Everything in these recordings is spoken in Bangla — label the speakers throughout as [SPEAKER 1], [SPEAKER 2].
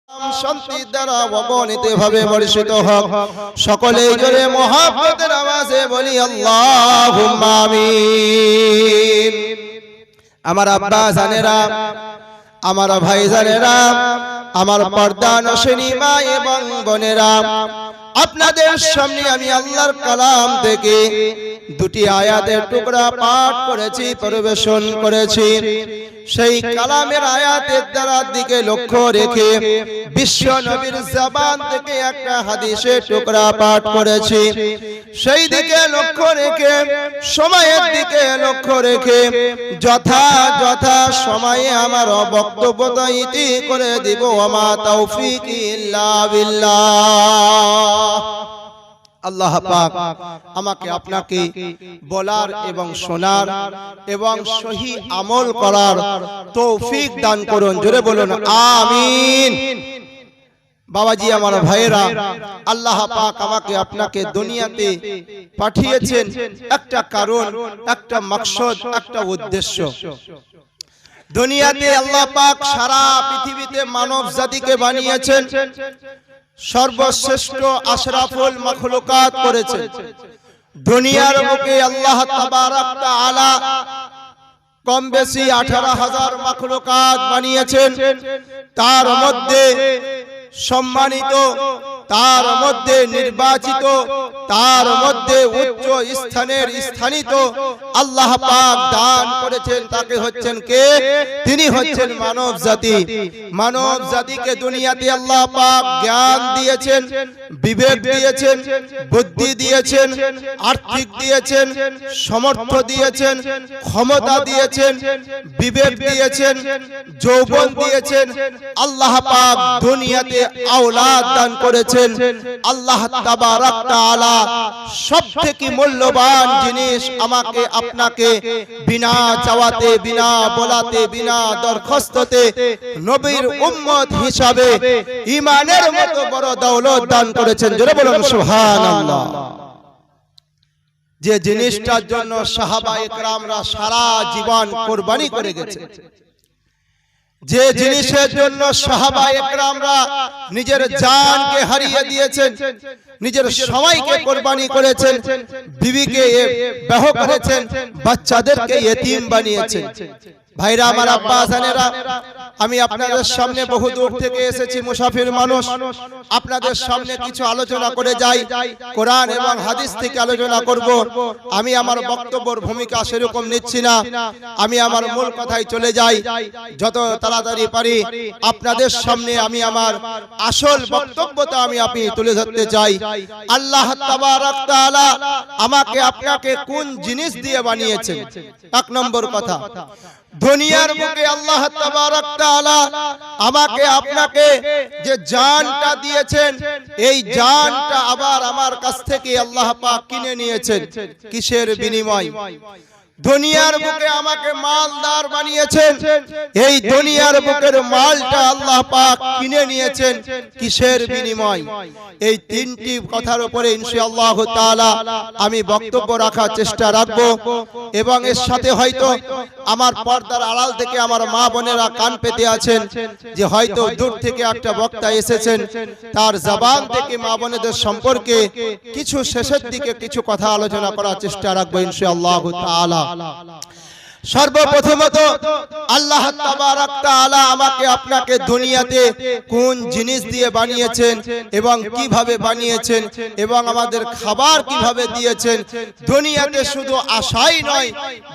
[SPEAKER 1] শান্তি দ্বারা অগণিত ভাবে বর্ষিত হোক। সকলে জোরে মুহাব্বতের আওয়াজে বলি আল্লাহুম্মা আমিন। আমার আব্বা জানেরা, আমার ভাই জানেরা, আমার পর্দা নশিনী মা এবং বোনেরা, আপনাদের সামনে আমি আল্লাহর কালাম থেকে দুটি আয়াতের টুকরা পাঠ করেছি, পরিবেশন করেছি। সেই কালামের আয়াতের দ্বারা দিকে লক্ষ্য রেখে বিশ্ব নবীর জবান থেকে একটা হাদিসের টুকরা পাঠ করেছি। সেই দিকে লক্ষ্য রেখে, সময়ের দিকে লক্ষ্য রেখে যথাযথ সময়ে আমার বক্তব্য ইতি করে দিব। ওমা তৌফিক ইল্লা বিল্লাহ। আল্লাহ পাক আমাকে আপনাকে বলার এবং শোনার এবং সহি আমল করার তৌফিক দান করুন। জোরে বলুন আমিন। বাবাজি, আমার ভাইয়েরা, আল্লাহ পাক আমাকে আপনাকে দুনিয়াতে পাঠিয়েছেন একটা কারণ, একটা মাকসদ, একটা উদ্দেশ্য। দুনিয়াতে আল্লাহ পাক সারা পৃথিবীতে মানব জাতিকে বানিয়েছেন, সর্বশ্রেষ্ঠ আশরাফুল মাখলুকাত করেছেন। দুনিয়ার বুকে আল্লাহ তাবারক তাআলা কম বেশি 18,000 মাখলুকাত বানিয়েছেন। তার মধ্যে সম্মানিত, তার মধ্যে নির্বাচিত, তার মধ্যে উচ্চ স্থানের স্থানিত আল্লাহ পাক দান করেছেন। তাকে হচ্ছেন কে? তিনি হচ্ছেন মানব জাতি। মানব জাতিকে দুনিয়াতে আল্লাহ পাক জ্ঞান দিয়েছেন, বিবেক দিয়েছেন, বুদ্ধি দিয়েছেন, আর্থিক দিয়েছেন, সমর্থ দিয়েছেন, ক্ষমতা দিয়েছেন, বিবেক দিয়েছেন, যৌবন দিয়েছেন। আল্লাহ পাক দুনিয়াতে আওলাদ দান করেছেন। আল্লাহ তাবারক তাআলা সবথেকে মূল্যবান জিনিস আমাকে আপনাকে বিনা চাওয়াতে, বিনা বলাতে, বিনা দরখাস্ততে নবীর উম্মত হিসাবে ঈমানের মতো বড় দৌলত দান করেছেন। জোরে বলুন সুবহানাল্লাহ। যে জিনিসটার জন্য সাহাবায়ে কেরামরা সারা জীবন কুরবানি করে গেছে, যে জিনিসের জন্য সাহাবায়ে কেরামরা নিজের জানকে হারিয়ে দিয়েছেন, নিজের সময়কে কুরবানি করেছেন, বিবিকে বিবাহ করেছেন, বাচ্চাদেরকে ইতিম বানিয়েছেন। ভাইরা আমার, আব্বা জানেরা, আমি আপনাদের সামনে বহু দূর থেকে এসেছি, মুসাফির মানুষ। আপনাদের সামনে কিছু আলোচনা করে যাই, কোরআন এবং হাদিস থেকে আলোচনা করব। আমি আমার বক্তব্যের ভূমিকা সেরকম নিচ্ছি না, আমি আমার মূল কথায় চলে যাই। যত তাড়াতাড়ি পারি আপনাদের সামনে আমি আমার আসল বক্তব্যটা আমি তুলে ধরতে চাই। আল্লাহ তাবারক তাআলা আমাকে আপনাকে কোন জিনিস দিয়ে বানিয়েছেন? এক নম্বর কথা, দুনিয়ার বুকে আল্লাহ তাবারক তাআলা আমাকে আপনাকে যে জানটা দিয়েছেন, এই জানটা আবার আমার কাছ থেকে আল্লাহ পাক কিনে নিয়েছেন। কিসের বিনিময়? দুনিয়ার বুকে আমাকে মালদার বানিয়েছেন, এই দুনিয়ার বুকের মালটা আল্লাহ পাক কিনে নিয়েছেন। কিসের বিনিময়? এই তিনটি কথার উপরে ইনশাআল্লাহ তাআলা আমি বক্তব্য রাখার চেষ্টা রাখব। এবং এর সাথে হয়তো আমার পর্দার আড়াল থেকে আমার মা বোনেরা কান পেতে আছেন যে হয়তো দূর থেকে একটা বক্তা এসেছেন, তার জবান থেকে মা বোনেদের সম্পর্কে কিছু শেষের দিকে কিছু কথা আলোচনা করার চেষ্টা রাখবো ইনশাআল্লাহ তাআলা। সর্বপ্রথমত আল্লাহ তাবারক তাআলা আমাকে আপনাকে দুনিয়াতে কোন জিনিস দিয়ে বানিয়েছেন এবং কিভাবে বানিয়েছেন এবং আমাদের খাবার কিভাবে দিয়েছেন। দুনিয়াতে শুধু আশাই নয়,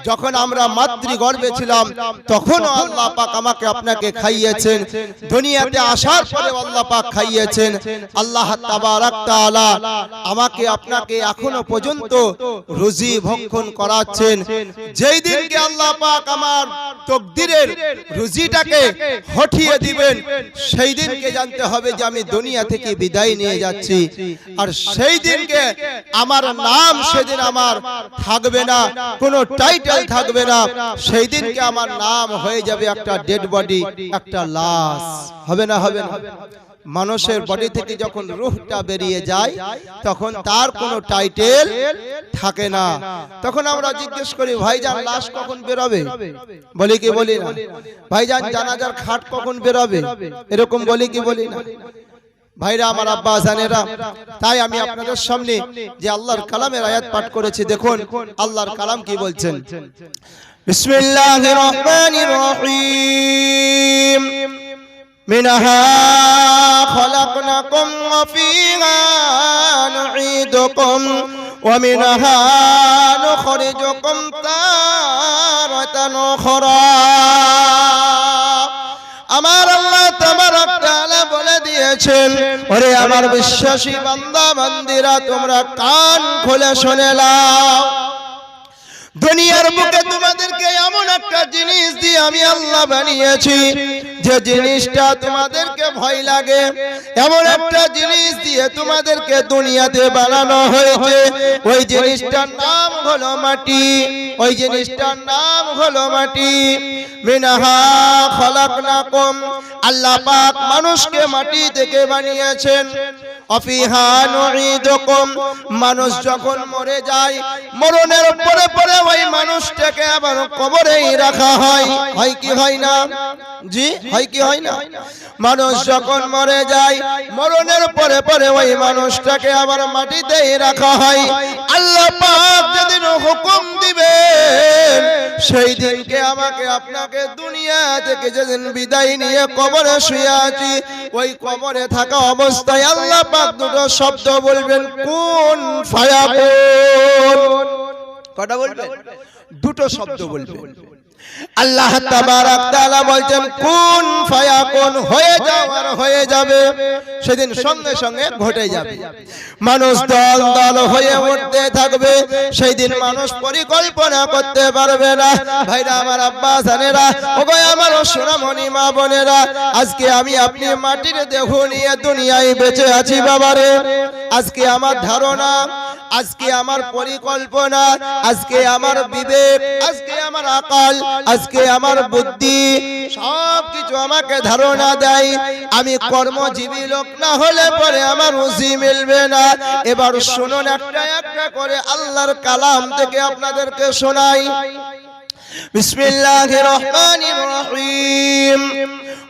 [SPEAKER 1] যখন আমরা মাতৃগর্ভে ছিলাম তখনও আল্লাহ পাক আমাকে আপনাকে খাইয়েছেন, দুনিয়াতে আসার পরে আল্লাহ পাক খাইয়েছেন। আল্লাহ তাবারক তাআলা আমাকে আপনাকে এখনো পর্যন্ত রুজি ভক্ষণ করাচ্ছেন। যেই দিনকে আল্লাহ পাক আমার তকদিরের রুজিটাকে হঠিয়ে দিবেন, সেই দিনকে জানতে হবে যে আমি দুনিয়া থেকে বিদায় নিয়ে যাচ্ছি। আর সেই দিনকে আমার নাম সেদিন আমার থাকবে না, কোনো টাইটেল থাকবে না। সেই দিনকে আমার নাম হয়ে যাবে একটা ডেড বডি, একটা লাশ। হবে না? হবে না? মানুষের বডি থেকে যখন রূহটা বেরিয়ে যায় তখন তার কোনো টাইটেল থাকে না। তখন আমরা জিজ্ঞেস করি, ভাইজান লাশ কখন বেরোবে? বলি কি বলি না? ভাইজান জানাজার খাট কখন বেরোবে? এরকম বলি কি বলি না? ভাইরা আমার, আব্বা জানেরা, তাই আমি আপনাদের সামনে যে আল্লাহর কালামের আয়াত পাঠ করেছি, দেখুন আল্লাহর কালাম কি বলছেন। বিসমিল্লাহির রহমানির রহিম। মিনহা খলাকনাকুম ওয়া ফিহা নুঈদুকুম ওয়া মিনহা নুখরিজুকুম তারাতান উখরা। আমার আল্লাহ তাবারক তাআলা বলে দিয়েছেন, ওরে আমার বিশ্বাসী বান্দা বান্দীরা, তোমরা কান খুলে শুনে নাও। দুনিয়ার বুকে তোমাদেরকে এমন একটা জিনিস দিয়ে আমি আল্লাহ বানিয়েছি, যে জিনিসটা তোমাদেরকে ভয় লাগে। এমন একটা জিনিস দিয়ে তোমাদেরকে দুনিয়াতে বানানো হয়েছে, ওই জিনিসটার নাম হলো মাটি। ওই জিনিসটার নাম হলো মাটি। মিনহা খলাকনাকুম, আল্লাহ পাক মানুষকে মাটি থেকে বানিয়েছেন। অফিহা নুঈদুকুম, মানুষ যখন মরে যায়, মরণের পরে পরে ওই মানুষটাকে আবার কবরেই রাখা হয়। হয় কি হয় না? জি, হয় কি হয় না? মানুষ যখন মরে যায়, মরণের পরে পরে ওই মানুষটাকে আবার মাটিতেই রাখা হয়। আল্লাহ পাক যেদিন হুকুম দিবেন, সেই দিনকে আমাকে আপনাকে দুনিয়া থেকে যেদিন বিদায় নিয়ে কবরে শুয়ে আছি, ওই কবরে থাকা অবস্থায় আল্লাহ পাক দুটো শব্দ বলবেন, কুন ফায়াকুন। কটা বলবেন? দুটো শব্দ বলবেন। আল্লাহ তাবারক তাআলা বলছেন, কুন ফায়াকুন, হয়ে যাও আর হয়ে যাবে। সেদিন সঙ্গে সঙ্গে ঘটে যাবে। মানুষ দল দল হয়ে উঠতে থাকবে। সেই দিন মানুষ পরিকল্পনা করতে পারবে না। ভাইরা আমার, আব্বা জানেরা, ওগো আমার সোনামণি মা বোনেরা, আজকে আমি আপনি মাটির দেহ নিয়ে দুনিয়ায় বেঁচে আছি বাবারে। আজকে আমার ধারণা, আজকে আমার পরিকল্পনা, আজকে আমার বিবেক, আজকে আমার আকল, আজকে আমার বুদ্ধি, সব কিছু আমাকে ধারণা দেয় আমি কর্মজীবী লোক না হলে পরে আমার রুজি মিলবে না। এবার শুনুন, একটা একটা করে আল্লাহর কালাম থেকে আপনাদেরকে শোনাই। বিসমিল্লাহির রহমানির রহিম।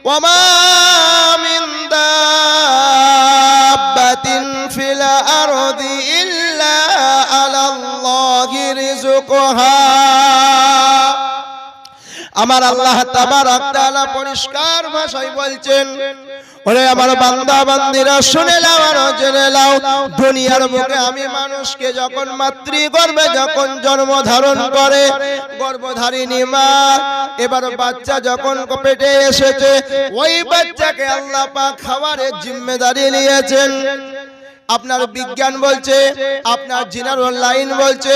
[SPEAKER 1] ওয়া মা মিন দাব্বাতিন ফিল আরদি ইল্লা আলাল্লাহি রিজকুহা। আমার আল্লাহ তাবারক তাআলা পরিষ্কার ভাষায় বলছেন, ওরে আমার বান্দা বান্দীরা, শুনে নাও আর জেনে নাও, দুনিয়ার বুকে আমি মানুষকে যখন মাতৃগর্ভে যখন জন্ম ধারণ করে, গর্ভধারিণী মা, এবার বাচ্চা যখন পেটে এসেছে, ওই বাচ্চাকে আল্লাহ পাক খাবারের জিম্মেদারি নিয়েছেন। আপনার বিজ্ঞান বলছে, আপনার জেনারেল লাইন বলছে,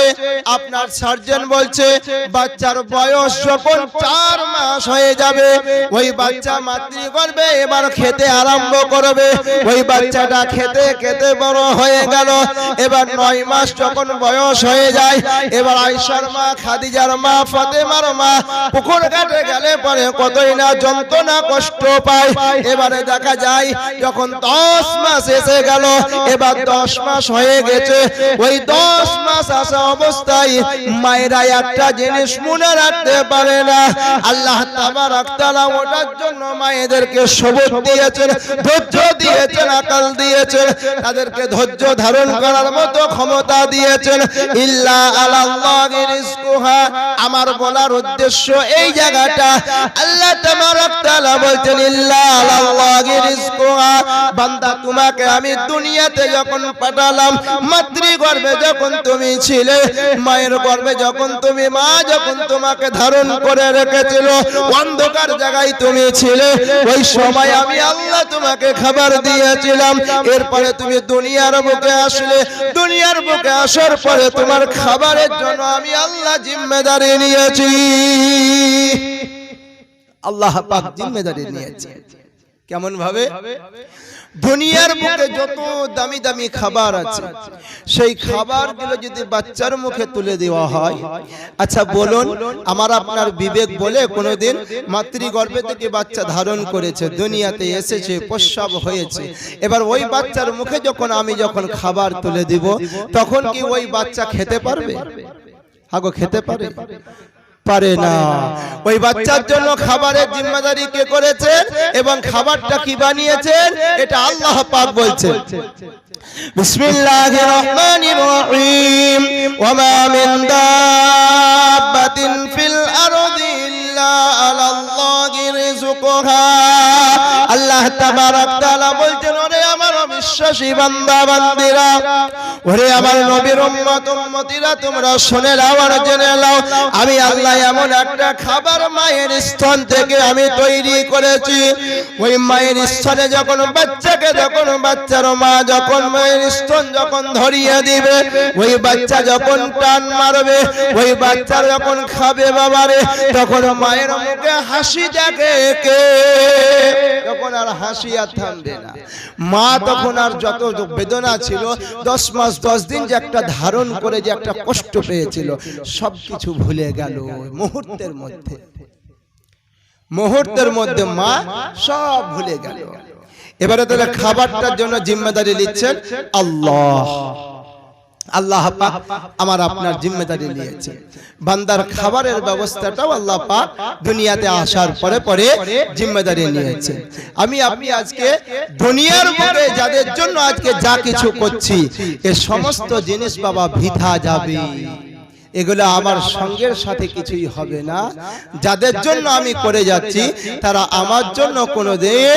[SPEAKER 1] আপনার সার্জন বলছে, বাচ্চার বয়স যখন 4 মাস হয়ে যাবে, ওই বাচ্চা মাতৃগর্ভে এবার খেতে আরম্ভ করবে। ওই বাচ্চাটা খেতে খেতে বড় হয়ে গেল। এবার 9 মাস যখন বয়স হয়ে যায়, এবার আয়েশার মা, খাদিজার মা, ফাতেমার মা পুকুর ঘাটে গেলে পরে কতই না যন্ত্রণা কষ্ট পায়। এবারে দেখা যায় যখন 10 মাস এসে গেল, এবার 10 মাস হয়ে গেছে, ওই 10 মাস আসা অবস্থায় মায়েরা একটা জিনিস মনে রাখতে পারে না। আল্লাহ তাবারক তাআলা ওটার জন্য মায়েদেরকে সবুর দিয়েছেন, ধৈর্য দিয়েছেন, আকল দিয়েছেন, তাদেরকে ধৈর্য ধারণ করার মতো ক্ষমতা দিয়েছেন। ইল্লা আলাল্লাহি রিজকুহা। আমার বলার উদ্দেশ্য এই জায়গাটা, আল্লাহ তাবারক তাআলা বলছেন, ইল্লা আলাল্লাহি রিজকুহা। বান্দা, তোমাকে আমি দুনিয়াতে যখন পাঠালাম, মাতৃগর্ভে যখন তুমি ছিলে, মায়ের গর্ভে যখন তুমি, মা যখন তোমাকে ধারণ করে রেখেছিল, অন্ধকার জায়গায় তুমি ছিলে, ওই সময় আমি আল্লাহ তোমাকে খাবার দিয়েছিলাম। এরপরে তুমি দুনিয়ার বুকে আসলে, দুনিয়ার বুকে আসার পরে তোমার খাবারের জন্য আমি আল্লাহ জিম্মেদারি নিয়েছি। আল্লাহ পাক জিম্মেদারি নিয়েছে। কেমন ভাবে? দুনিয়ার বুকে যত দামি দামি খাবার আছে, সেই খাবারগুলো যদি বাচ্চার মুখে তুলে দেওয়া হয়, আচ্ছা বলুন, আমার আপনার বিবেক বলে কোনোদিন মাতৃগর্ভে থেকে বাচ্চা ধারণ করেছে, দুনিয়াতে এসেছে, প্রস্রাব হয়েছে, এবার ওই বাচ্চার মুখে যখন আমি খাবার তুলে দিব, তখন কি ওই বাচ্চা খেতে পারবে? হাগো খেতে পারে? পারে না। ওই বাচ্চার জন্য খাবারের জিম্মাদারি কে করেছেন এবং খাবারটা কি বানিয়েছেন এটা আল্লাহ পাক বলছেন। বিসমিল্লাহির রহমানির রহিম ওয়া মা মিন দাব্বাতিন ফিল আরদি ইল্লা আলাল্লাহি রিজকুহা। আল্লাহ তাবারক তাআলা বলছেন, ওরে আমার বিশ্বাসী বান্দা বান্দীরা, ওরে আমার নবীর উম্মত উম্মতিরা, তোমরা শুনে নাও আর জেনে নাও, আমি আল্লাহ এমন একটা খাবার মায়ের স্তন থেকে আমি তৈরি করেছি। ওই মায়ের স্তনে যখন বাচ্চাকে, যখন বাচ্চার মা যখন মায়ের স্তন যখন ধরিয়ে দিবে, ওই বাচ্চা যখন টান মারবে, ওই বাচ্চা যখন খাবে বাবারে, তখন মায়ের মুখে হাসি জাগে, কে তখন আর হাসি আর থামবে না। মা তখন আর যত বেদনা ছিল, 10 মাস 10 দিন যে একটা ধারণ করে যে একটা কষ্ট পেয়েছিল, সবকিছু ভুলে গেল মুহূর্তের মধ্যে। মুহূর্তের মধ্যে মা সব ভুলে গেল। এবারে তাহলে খাবারটার জন্য জিম্মেদারি নিচ্ছেন আল্লাহ। আল্লাহ পাক আমার আপনার জিম্মেদারি নিয়েছে। বান্দার খাবারের ব্যবস্থাটাও আল্লাহ পাক দুনিয়াতে আসার পরে পরে জিম্মেদারি নিয়েছে। আমি আপনি আজকে দুনিয়ার বুকে যাদের জন্য আজকে যা কিছু করছি, এই সমস্ত জিনিস বাবা বৃথা যাবে। এগুলো আমার সঙ্গের সাথে কিছুই হবে না। যাদের জন্য আমি করে যাচ্ছি তারা আমার জন্য কোনোদিন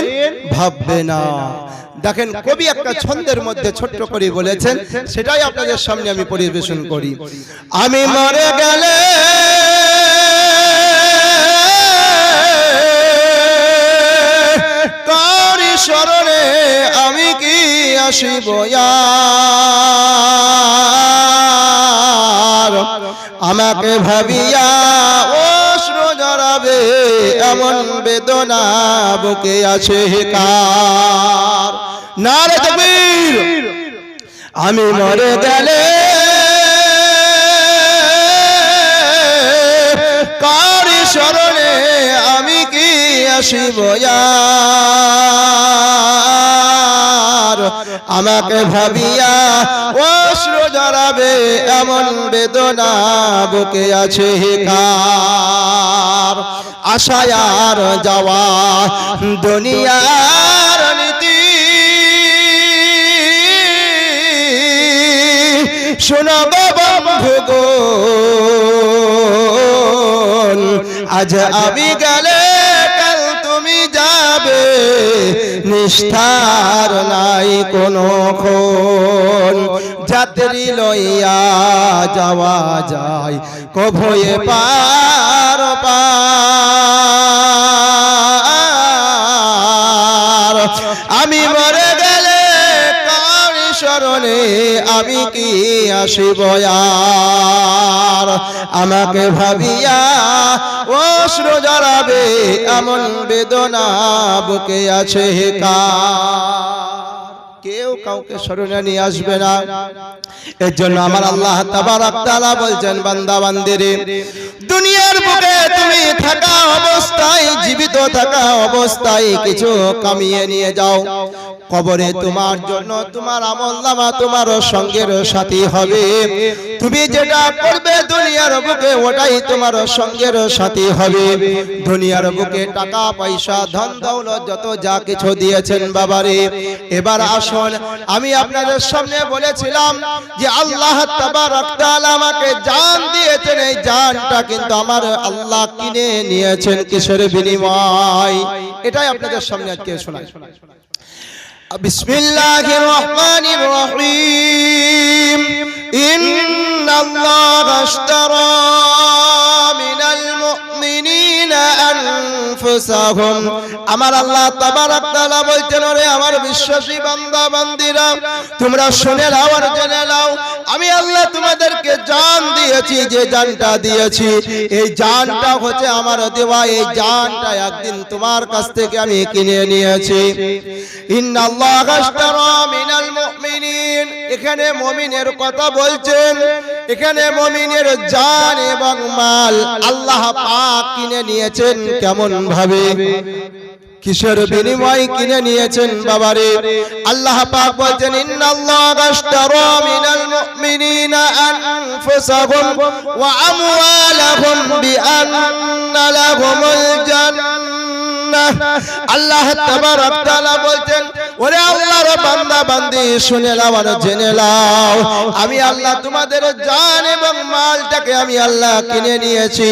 [SPEAKER 1] ভাববে না। দেখেন, কবি একটা ছন্দের মধ্যে ছোট্ট করে বলেছেন, সেটাই আপনাদের সামনে আমি পরিবেশন করি। আমি মরে গেলে কারি শরণে আমি কি আসিব আর, আমাকে ভাবিয়া অশ্রু জড়াবে এমন বেদনা বুকে আছে কার। নারে তাকবীর। আমি মরে গেলে কারি শরণে আমি কি আসিব আর, আমাকে ভাবিয়া অশ্রু জড়াবে এমন বেদনা বুকে আছে কার। আশায় আর যাওয়া দুনিয়ার নীতি, শোনাব বন্ধুগণ, আজ আমি গেলে কাল তুমি যাবে, নিষ্ঠার নাই কোনো ক্ষণ। যাত্রী লইয়া যাওয়া যায় কভয়ে পার পার। আমি মরে গেলে কারি শরণে আমি কি আসিব আর, আমাকে ভাবিয়া অশ্রু জড়াবে এমন বেদনা বুকে আছে কার। কেউ কাউকে স্মরণে নিয়ে আসবে না। এর জন্য আমার আল্লাহ তাবারক তাআলা বলছেন, বান্দা বান্দিরে, দুনিয়ার বুকে তুমি থাকা অবস্থায়, জীবিত থাকা অবস্থায় কিছু কামিয়ে নিয়ে যাও। কবরে তোমার জন্য তোমার আমলনামা তোমার সঙ্গের সাথী হবে। তুমি যেটা করবে দুনিয়ার বুকে ওটাই তোমার সঙ্গের সাথী হবে। দুনিয়ার বুকে টাকা পয়সা ধন দৌলত যত যা কিছু দিয়েছেন বাবারে, এবার আসুন, আমি আপনাদের সামনে বলেছিলাম যে আল্লাহ তাবারক তাআলা আমাকে জান দিয়েছেন, এই জানটা কিন্তু আমার আল্লাহ কিনে নিয়েছেন কিসের বিনিময়, এটাই আপনাদের সামনে আজকে শোনাই। বিসমিল্লাহির রহমানির রহিম। ইন্নাল্লাহা আশতারা মিনাল মুমিনিনা আনফুসাহুম। আমার আল্লাহ তাবারক তাআলা বলছেন, ওরে আমার বিশ্বাসী বান্দা বান্দীরা, তোমরা শুনে নাও আর জেনে নাও, আমি আল্লাহ তোমাদেরকে জান দিয়েছি। যে জানটা দিয়েছি, এই জানটা হচ্ছে আমার দেওয়া। এই জানটা একদিন তোমার কাছ থেকে আমি কিনে নিয়েছি। ইন্নাল্লাহা আশতারা মিনাল মুমিনিন, এখানে মুমিনের কথা বলছেন। এখানে মুমিনের জান এবং মাল আল্লাহ পাক কিনে নিয়েছেন। কেমন ভাবে? কিসের বিনিময় কিনে নিয়েছেন বাবারে? আল্লাহ পাক বলেন ইন্নাল্লাহা আশতারা মিনাল মুমিনিনা আনফুসাহুম ওয়া আমওয়ালাহুম বিআন্না লাহুমুল জান্নাহ। আল্লাহ তাবারক তাআলা বলেন, ওরে আল্লাহর বান্দা বান্দি শুনে নাও আর জেনে নাও, আমি আল্লাহ তোমাদের জান এবং মালটাকে আমি আল্লাহ কিনে নিয়েছি।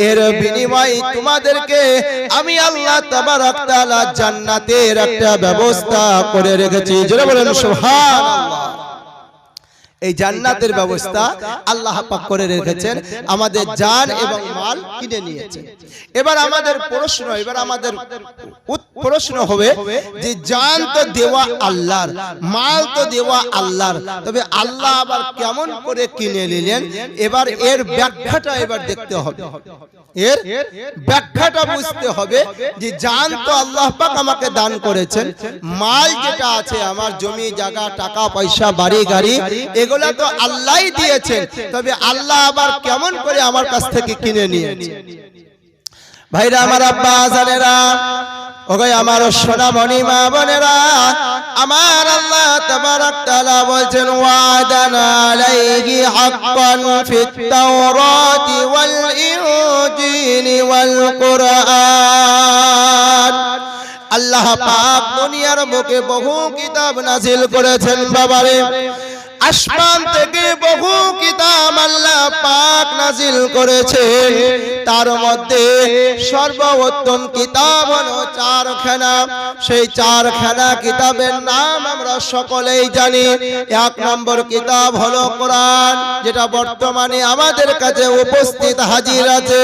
[SPEAKER 1] এর বিনিময়ে তোমাদেরকে আমি আল্লাহ তাবারক তাআলা জান্নাতের একটা ব্যবস্থা করে রেখেছি। জোরে বলেন সুবহানাল্লাহ। এই জান্নাতের ব্যবস্থা আল্লাহ পাক করে রেখেছেন, আমাদের জান এবং মাল কিনে নিয়েছেন। এবার আমাদের প্রশ্ন হবে যে জান তো দেওয়া আল্লাহর, মাল তো দেওয়া আল্লাহর, তবে আল্লাহ আবার কেমন করে কিনে নিলেন? এবার এর ব্যাখ্যাটা এবার দেখতে হবে, এর ব্যাখ্যাটা বুঝতে হবে যে জান তো আল্লাহ পাক আমাকে দান করেছেন, মাল যেটা আছে আমার জমি জায়গা টাকা পয়সা বাড়ি গাড়ি এগুলা তো আল্লাহই দিয়েছেন, তবে আল্লাহ আবার কেমন করে আমার কাছ থেকে কিনে নিয়েছেন? ভাইরা আমার, আব্বা জানেরা, ওগো আমার সোনামণি মা বোনেরা, আমার আল্লাহ তাবারক তাআলা বলেন ওয়াদানা আলাইহি হাক্কান ফিত তাওরাতি ওয়াল ইনজিলি ওয়াল কুরআন। আল্লাহ পাক দুনিয়ার বুকে বহু কিতাব নাযিল করেছেন বাবারে, আসমান থেকে বহু কিতাব আল্লাহ পাক নাযিল করেছেন, তার মধ্যে সর্বোত্তম কিতাব হলো চারখানা। সেই চারখানা কিতাবের নাম আমরা সকলেই জানি। এক নম্বর কিতাব হলো কোরআন, যেটা বর্তমানে আমাদের কাছে উপস্থিত হাজির আছে।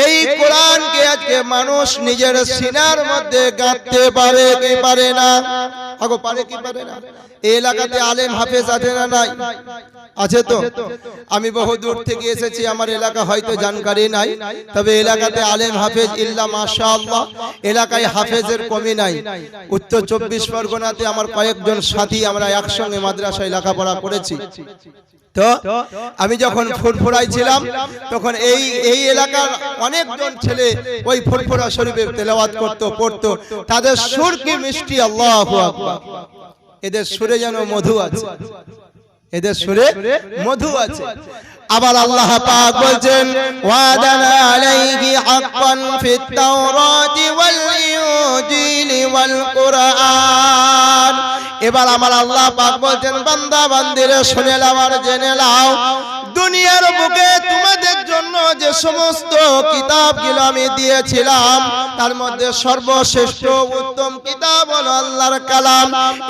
[SPEAKER 1] এই কোরআনকে আজকে মানুষ নিজের সিনার মধ্যে গাঁথতে পারে কি পারে না? আগো পারে কি পারে না? এই এলাকাতে আলেম হাফেজ আছে না নাই? আছে তো। আমি বহু দূর থেকে এসেছি, আমার এলাকা হয়তো জানকারি নাই, তবে এলাকাতে আলেম হাফেজ ইল্লা মাশাআল্লাহ, এলাকায় হাফেজের কমি নাই। উত্তর 24 পরগনাতে আমার কয়েকজন সাথী আমরা একসঙ্গে মাদ্রাসায় লেখাপড়া করেছি। তো আমি যখন ফুরফুরায় ছিলাম তখন এই এলাকার অনেকজন ছেলে ওই ফুরফুরা শরীফে তেলাওয়াত করতো, পড়তো। তাদের সুর কি মিষ্টি, আল্লাহু আকবার। এদের সুরে যেন মধু আছে, এদের সুরে মধু আছে। আবার আল্লাহ পাক বলেন ওয়াদানা আলাইহি হাক্কান ফিত তাওরাতি ওয়াল ইনজিলি ওয়াল কুরআন। এবার আমার আল্লাহ পাক বলেন বান্দা বান্দিরা শুনে নাও আর জেনে নাও, দুনিয়ার বুকে তোমাদের জন্য যে সমস্ত কিতাবগুলো আমি দিয়েছিলাম তার মধ্যে সর্বশ্রেষ্ঠ উত্তম কিতাব হলো আল্লাহর কালাম।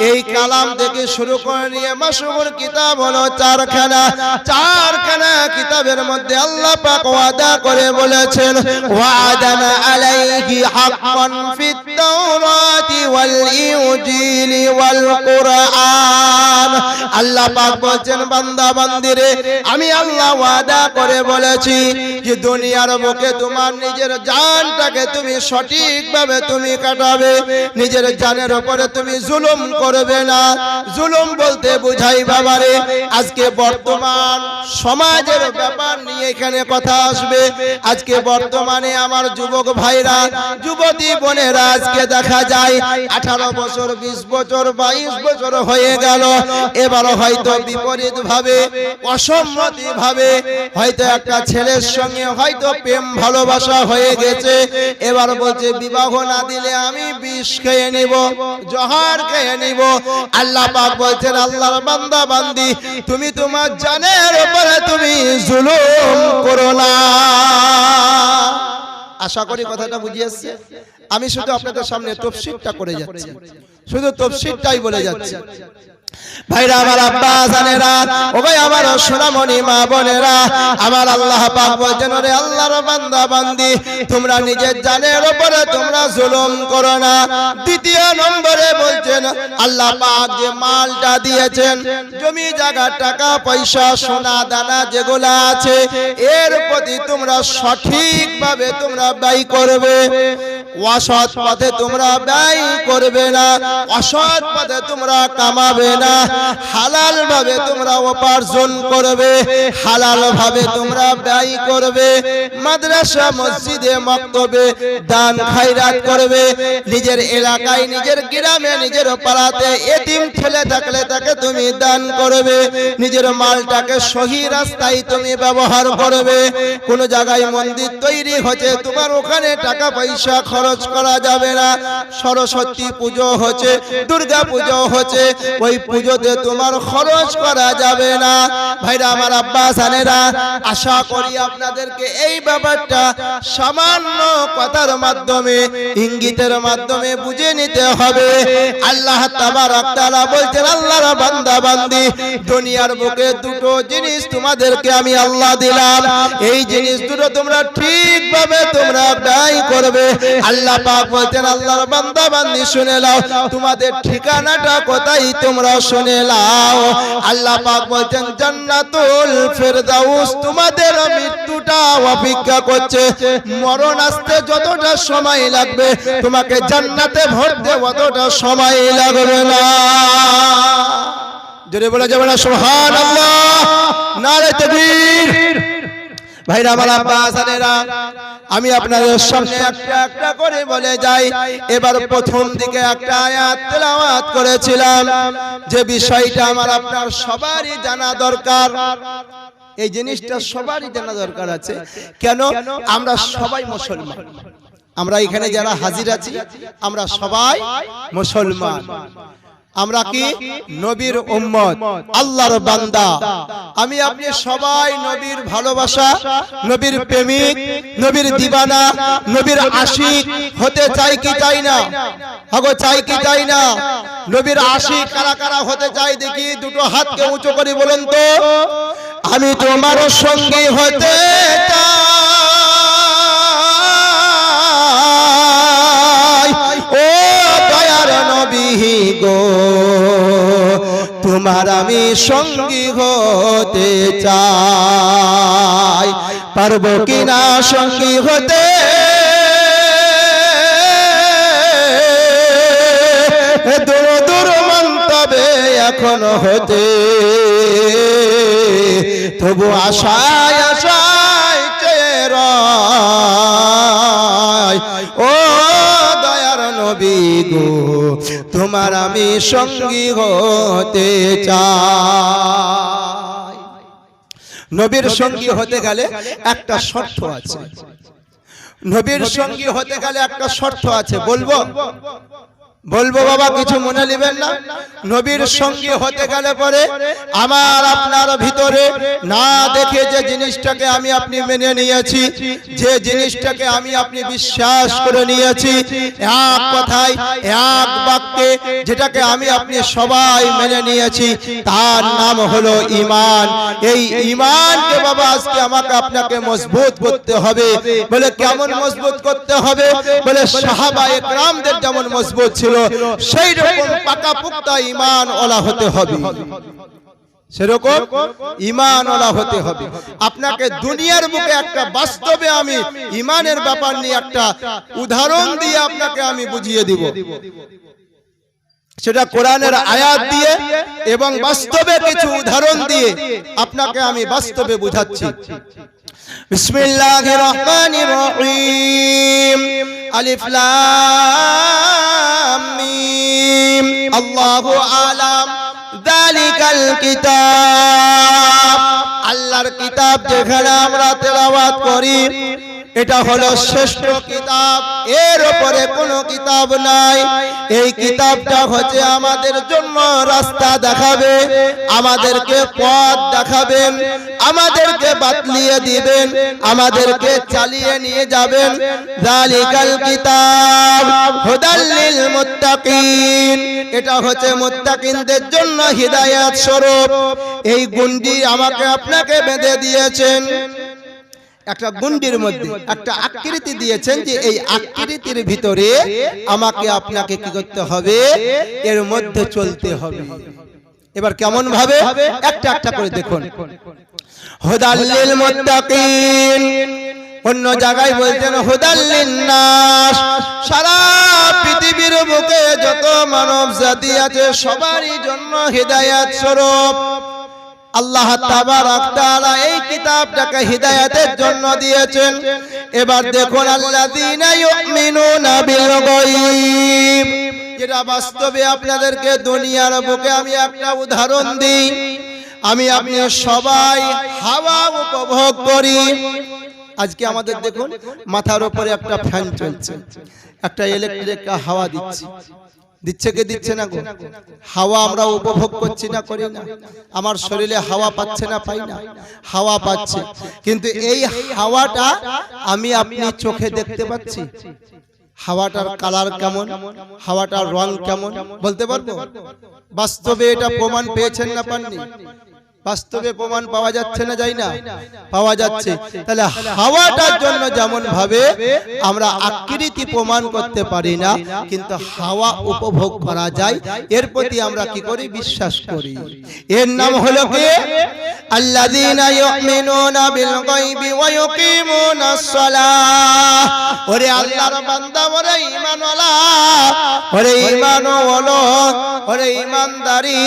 [SPEAKER 1] এই কালাম থেকে শুরু করে নিয়ে মাশহুর কিতাব হলো চারখানা। চারখানা কিতাবের মধ্যে আল্লাহ পাক ওয়াদা করে বলেছেন ওয়াদানা আলাইহি হাক্কান ফিত তাওরাতি ওয়াল ইনজিলি ওয়াল কুরআন। আল্লাহ পাক বলেন বান্দা বান্দিরে, আমি আল্লাহ ওয়াদা করে বলেছি যে দুনিয়ার বুকে তোমার নিজের জানটাকে তুমি সঠিকভাবে তুমি কাটাবে, নিজের জানের উপরে তুমি জুলুম করবে না। জুলুম বলতে বুঝাই বাবারে, আজকে বর্তমান সমাজের ব্যাপার নিয়ে এখানে কথা আসবে। আজকে বর্তমানে আমার যুবক ভাইরা যুবতী বোনেরা আজকে দেখা যায় 18 বছর 20 বছর 22 বছর হয়ে গেল, এবার হয়তো বিপরীত ভাবে অসম্মতি ভাবে হয়তো একটা ছেলের সঙ্গে হয়তো প্রেম ভালোবাসা হয়ে গেছে। এবার বলছে বিবাহ না দিলে আমি বিষ খেয়ে নিব, জহর খেয়ে নিব। আল্লাহ পাক বলছেন আল্লাহর বান্দা বান্দি, তুমি তোমার জানের উপরে তুমি জুলুম করো না। আশা করি কথাটা বুঝিয়েছে। আমি শুধু আপনাদের সামনে তফসিরটা করে যাচ্ছি, শুধু তফসিরটাই বলে যাচ্ছি। ভাইরা আমার, আব্বা জানেরা, ও ভাই আমার সোনামণি মা বোনেরা, আমার আল্লাহ পাক বলেন ওরে আল্লাহর বান্দা বান্দি, তোমরা নিজের জানের উপরে তোমরা জুলুম করো না। দ্বিতীয় নম্বরে বলছেন আল্লাহ পাক যে মালটা দিয়েছেন, জমি জায়গা টাকা পয়সা সোনা দানা যেগুলা আছে, এর প্রতি তোমরা সঠিকভাবে তোমরা ব্যয় করবে। অসৎ পথে তোমরা ব্যয় করবে না, অসৎ পথে তোমরা কামাবে না, হালাল ভাবে তোমরা উপার্জন করবে, হালাল ভাবে তোমরা ব্যয় করবে, মাদ্রাসা মসজিদে মক্তবে দান খায়রাত করবে, নিজের এলাকায় নিজের গ্রামে নিজের পাড়াতে এতিম ছেলে থাকলে তাকে তুমি দান করবে, নিজের মালটাকে সহি রাস্তায় তুমি ব্যবহার করবে। কোন জায়গায় মন্দির তৈরি হচ্ছে, তোমার ওখানে টাকা পয়সা খরচ করা যাবে না। সরস্বতী পুজো হচ্ছে, দুর্গা পুজো হচ্ছে, ওই পুজোতে তোমার খরচ করা যাবে না। ভাইরা আমার, আব্বা জানেরা, আশা করি আপনাদেরকে এই ব্যাপারটা সামান্য কথার মাধ্যমে, ইঙ্গিতের মাধ্যমে বুঝে নিতে হবে। আল্লাহ তাবারক তাআলা বলছেন, আল্লাহর বান্দা বান্দি, দুনিয়ার বুকে দুটো জিনিস তোমাদেরকে আমি আল্লাহ দিলাম, এই জিনিস দুটো তোমরা ঠিকভাবে তোমরা ব্যয় করবে। আল্লাহ পাক বলছেন, আল্লাহর বান্দা বান্দি শুনে নাও, তোমাদের ঠিকানাটা কোথায় তোমরা শুনে নাও। আল্লাহ পাক বলছেন, জান্নাতুল ফেরদাউস তোমাদের মৃত্যুটা অপেক্ষা করছে। মরণ আসতে যতটা সময় লাগবে, তোমাকে জান্নাতে ভরতে অতটা সময় লাগবে না। জোরে বলা যাবে না সুবহানাল্লাহ, নারে তাকবীর। ভাইরা আমার, আব্বা জানেরা, আমি আপনাদের সামনে একটা একটা করে বলে যাই। এবার প্রথম দিকে একটা আয়াত তেলাওয়াত করেছিলাম, যে বিষয়টা আমার আপনার সবারই জানা দরকার। এই জিনিসটা সবারই জানা দরকার আছে। কেন? আমরা সবাই মুসলমান, আমরা এখানে যারা হাজির আছি আমরা সবাই মুসলমান। আমরা কি নবীর উম্মত, আল্লাহর বান্দা। আমি আপনি সবাই নবীর ভালোবাসা, নবীর প্রেমিক, নবীর দিবানা, নবীর আশিক হতে চাই কি চাই না? আগো চাই কি চাই না? নবীর আশিক কারা কারা হতে চাই দেখি, দুটো হাতকে উঁচু করে বলেন তো। আমি তোমার সঙ্গী হতে চাই ও দয়ার নবী গো, তোমার আমি সঙ্গী হতে চাই। পারবো কিনা সঙ্গী হতে? দূর দূর মন্তবে এখন হতে, তবু আশায় আশায় চেয়ে রয় ও দয়ার নবী গো, তোমার আমি সঙ্গী হতে চাই। নবীর সঙ্গী হতে গেলে একটা শর্ত আছে, নবীর সঙ্গী হতে গেলে একটা শর্ত আছে। বলবো বলবো বাবা, কিছু মনে নেবেন না। নবীর সঙ্গী হতে গেলে পরে আমার আপনার ভিতরে না দেখে যে জিনিসটাকে আমি আপনি মেনে নিয়েছি, যে জিনিসটাকে আমি আপনি বিশ্বাস করে নিয়েছি, এক কথায় এক বাক্যে যেটাকে আমি আপনি সবাই মেনে নিয়েছি, তার নাম হলো ঈমান। এই ঈমানকে বাবা আজকে আমাকে আপনাকে মজবুত করতে হবে। বলে কেমন মজবুত করতে হবে? বলে সাহাবায়ে কেরামদের যেমন মজবুত ছিল, সেই রকম পাকাপোক্তা ঈমান ওয়ালা হতে হবে, সেরকম ঈমান ওয়ালা হতে হবে। আপনাকে দুনিয়ার বুকে একটা বাস্তবে আমি ঈমানের ব্যাপার নিয়ে একটা উদাহরণ দিয়ে আপনাকে আমি বুঝিয়ে দিব, সেটা কোরআনের আয়াত দিয়ে এবং বাস্তবে কিছু উদাহরণ দিয়ে আপনাকে আমি বাস্তবে বুঝাচ্ছি। বিসমিল্লাহির রহমানির রহিম। আলিফ লাম মিম। আল্লাহু আ'লাম। যালিকাল কিতাব। আল্লাহর কিতাব যেখানে আমরা তেলাওয়াত করি, এটা হলো শ্রেষ্ঠ কিতাব, এর উপরে কোনো কিতাব নাই। এই কিতাবটা হচ্ছে আমাদের জন্য রাস্তা দেখাবে, আমাদেরকে পথ দেখাবেন, আমাদেরকে বাতলিয়ে দিবেন, আমাদেরকে চালিয়ে নিয়ে যাবেন। যালিকাল কিতাব হুদাল লিল মুত্তাকিন। এটা হচ্ছে মুত্তাকিনদের জন্য হিদায়াত স্বরূপ। এই গুন্ডি আমাকে আপনাকে বেঁধে দিয়েছেন, একটা গুন্ডির মধ্যে একটা আকৃতি দিয়েছেন, যে এই আকৃতির ভিতরে আমাকে আপনাকে কি করতে হবে? এর মধ্যে চলতে হবে। এবার কেমন ভাবে? একটা একটা করে দেখুন। হুদাল লিল মুত্তাকিন। অন্য জায়গায় বলছেন হুদাল লিন্নাস, সারা পৃথিবীর বুকে যত মানব জাতি আছে সবারই জন্য হিদায়াত স্বরূপ। আল্লাহ তাবারক তাআলা এই কিতাবটাকে হিদায়াতের জন্য দিয়েছেন। এবার দেখুন আল্লাযীনা ইউমিনুনা বিল গায়ব, যেটা বাস্তবে আপনাদেরকে দুনিয়ার বুকে আমি একটা উদাহরণ দিই। আমি আপনি সবাই হাওয়া উপভোগ করি। আজকে আমাদের দেখুন মাথার উপরে একটা ফ্যান চলছে, একটা ইলেকট্রিক হাওয়া দিচ্ছে, দিচ্ছে কে দিচ্ছে না গো? হাওয়া আমরা উপভোগ করছি না, করি না? আমার শরীরে হাওয়া পাচ্ছে না, পাই না? হাওয়া পাচ্ছে, কিন্তু এই হাওয়াটা আমি আপনি চোখে দেখতে পাচ্ছি? হাওয়াটার কালার কেমন, হাওয়াটার রং কেমন বলতে পারবো? বাস্তবে এটা প্রমাণ পেয়েছেন না পাননি? বাস্তবে প্রমাণ পাওয়া যাচ্ছে না, যাই না? পাওয়া যাচ্ছে। তাহলে হাওয়াটার জন্য যেমন ভাবে আমরা আকৃতি প্রমাণ করতে পারি না, কিন্তু হাওয়া উপভোগ করা যায়, এর প্রতি আমরা কি করি? বিশ্বাস করি। এর নাম হলো কি? আল্লাযীনা ইউমিনুনা বিল গায়বি ওয়া ইউকিমুনাস সালাহ। ওরে আল্লাহর বান্দা, ওরে ঈমানওয়ালা, ওরে ঈমানওয়ালা, ওরে ঈমানদারি,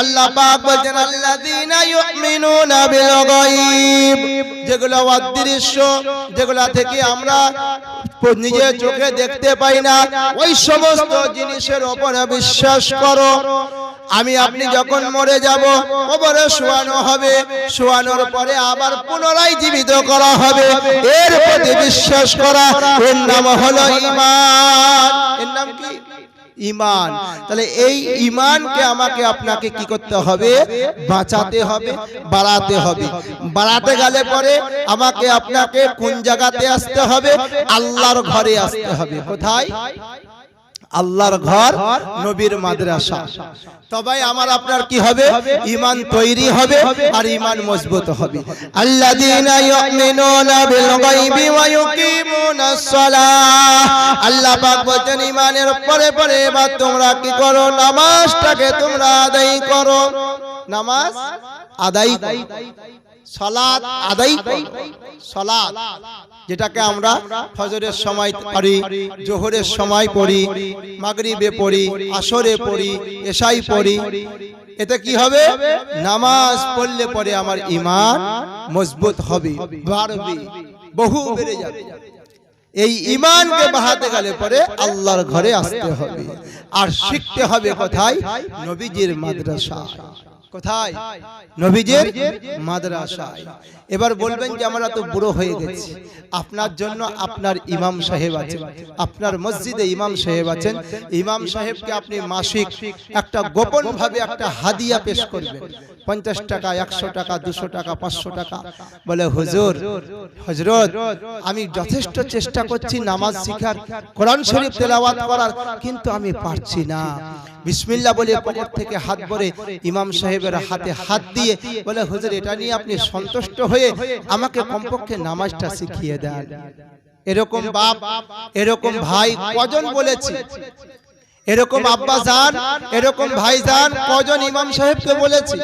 [SPEAKER 1] আল্লাহ পাক বলেন আল্লাযীনা ইউমিনুনা বিল গায়ব, যেগুলো অদৃশ্য, যেগুলা থেকে আমরা নিজে চোখে দেখতে পাই না, ওই সমস্ত জিনিসের উপরে বিশ্বাস করো। আমি আপনি যখন মরে যাব, কবরে শোয়ানো হবে, শোয়ানোর পরে আবার পুনরায় জীবিত করা হবে, এর প্রতি বিশ্বাস করা, এর নাম হলো ঈমান। এর নাম কি? ঈমান। তাহলে এই ঈমানকে আমাকে আপনাকে কি করতে হবে? বাঁচাতে হবে, বাড়াতে হবে। বাড়াতে গেলে পরে আমাকে আপনাকে কোন জায়গাতে আসতে হবে? আল্লাহর ঘরে আসতে হবে। কোথায়? আল্লাহর ঘর, নবীর মাদ্রাসা। তবে আমার আপনার কি হবে? ঈমান তৈরি হবে আর ঈমান মজবুত হবে। আল্লাযীনা ইউমিনুনা বিল গায়বি ওয়া ইউকিমুনাস সালাহ। আল্লাহ পাক বলেন ঈমানের পরে পরে এবার তোমরা কি করো? নামাজটাকে তোমরা আদায় করো। নামাজ আদায় করো, সালাত আদায় করো। সালাত যেটাকে আমরা ফজরের সময় পড়ি, জোহরের সময় পড়ি, মাগরিবে পড়ি, আসরে পড়ি, এশাই পড়ি, এতে কি হবে? নামাজ পড়লে পরে আমার ঈমান মজবুত হবে, বাড়বে, বহু বেড়ে যাবে। এই ঈমানকে বাড়াতে গেলে পরে আল্লাহর ঘরে আসতে হবে আর শিখতে হবে কোথায়? নবীজির মাদ্রাসায়। কোথায়? নবীজির মাদ্রাসায়। এবার বলবেন যে আমরা তো বুড়ো হয়ে গেছি, আপনার জন্য আপনার ইমাম সাহেব আছেন, আপনার মসজিদে ইমাম সাহেব আছেন। ইমাম সাহেবকে আপনি মাসিক একটা গোপন ভাবে একটা হাদিয়া পেশ করবেন, 50 টাকা, 100 টাকা, 200 টাকা, 500 টাকা। বলে হুজুর, হযরত আমি যথেষ্ট চেষ্টা করছি নামাজ শিখার, কোরআন শরীফ তেলাওয়াত করার, কিন্তু আমি পারছি না। বিসমিল্লাহ বলে পকেট থেকে হাত ভরে ইমাম সাহেবের হাতে হাত দিয়ে বলে হুজুর এটা নিয়ে আপনি সন্তুষ্ট হয়ে আমাকে কমপক্ষে নামাজটা শিখিয়ে দেন। এরকম বাপ, এরকম ভাই কজন বলেছি? এরকম আব্বা জান, এরকম ভাই জান কজন ইমাম সাহেবকে বলেছি?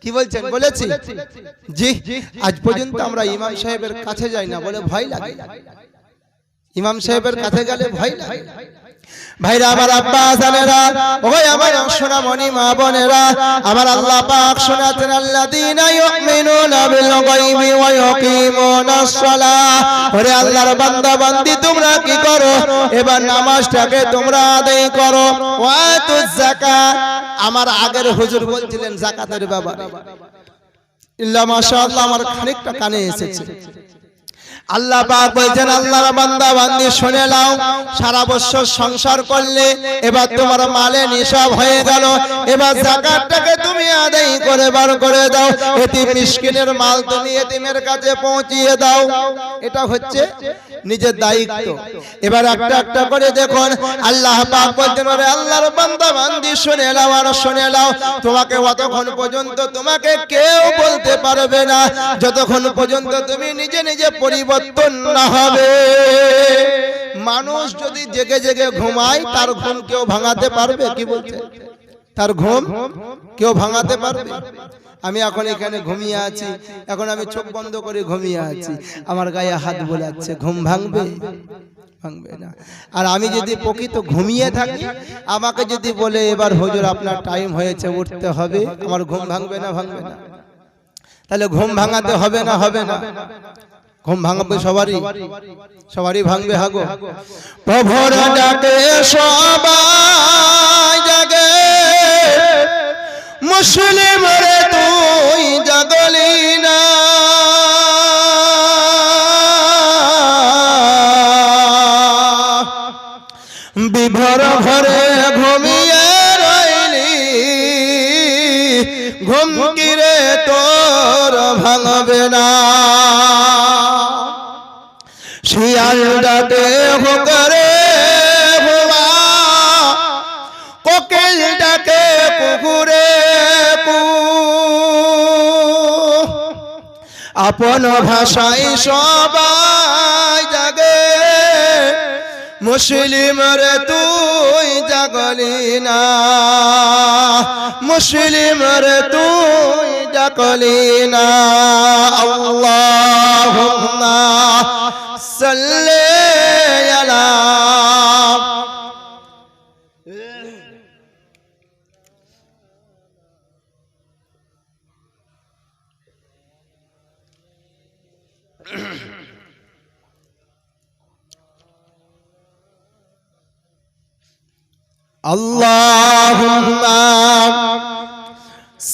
[SPEAKER 1] কি বলছেন? বলেছি? জি। আজ পর্যন্ত আমরা ইমাম সাহেবের কাছে যাই না, বলে ভয় লাগে। ইমাম সাহেবের কাছে গেলে ভয় লাগে। ভাইরা আমার, আব্বা জানেরা, ওই আমার সোনামণি মা বোনেরা, আমার আল্লাহ পাক শোনাতেন আল্লাযীনা ইউমিনুনা বিল গায়বি ওয়া ইউকিমুনাস সালাহ। ওরে আল্লাহর বান্দা বান্দি, তোমরা কি করো? এবার নামাজটাকে তোমরা আদায় করো। ওয়া আতুজ যাকাত। আমার আগের হুজুর বলছিলেন যাকাতের ব্যাপারে, ইল্লা মাশাআল্লাহ আমার খানিকটা কানে এসেছে। আল্লাহ পাক বলেন আল্লাহর বান্দা বান্দি শুনে নাও, সারা বছর সংসার করলে এবার তোমার মালে নিসাব হয়ে গেল, এবার যাকাতটাকে তুমি আদায় করে বার করে দাও। এতিম মিসকিনের মাল তুমি এতিমের কাছে পৌঁছিয়ে দাও, এটা হচ্ছে নিজের দায়িত্ব। এবার একটা একটা করে দেখুন, আল্লাহ পাক বলেন ওরে আল্লাহর বান্দা বান্দি শুনে নাও আর শুনে নাও, তোমাকে অতক্ষণ পর্যন্ত তোমাকে কেউ বলতে পারবে না যতক্ষণ পর্যন্ত তুমি নিজে নিজে পরিবর্তন না হবে। মানুষ যদি জেগে জেগে ঘুমায় তার ঘুম কেউ ভাঙাতে পারবে? কি বলছে? তার ঘুম কেউ ভাঙাতে পারবে? আমি এখন এখানে ঘুমিয়ে আছি, এখন আমি চোখ বন্ধ করে ঘুমিয়ে আছি, আমার গায়ে হাত বোলাচ্ছে, ঘুম ভাঙবে? ভাঙবে না। আর আমি যদি প্রকৃত ঘুমিয়ে থাকি, আমাকে যদি বলে এবার হুজুর আপনার টাইম হয়েছে উঠতে হবে, আমার ঘুম ভাঙবে না? ভাঙবে না। তাহলে ঘুম ভাঙাতে হবে না? হবে না। ঘুম ভাঙবে সবারই, সবারই ভাঙবে। হাগো প্রভুর ডাকে সবাই জাগে, মুসলিম রে তুই জাগলি না। বিভোর ঘরে ঘুমিয়ে রইলি, ঘুম কি রে তোর ভাঙবে না। শিয়াল ডাকে হোকরে ভোলা, কোকিল ডাকে কুকুরে কু, আপন ভাষায় সবাই জাগে, মুসলিম রে তুই জাগলি না। মুসলিম রে তুই জাগলি না। আল্লাহুম্মা সাল্লি আলা Allahumma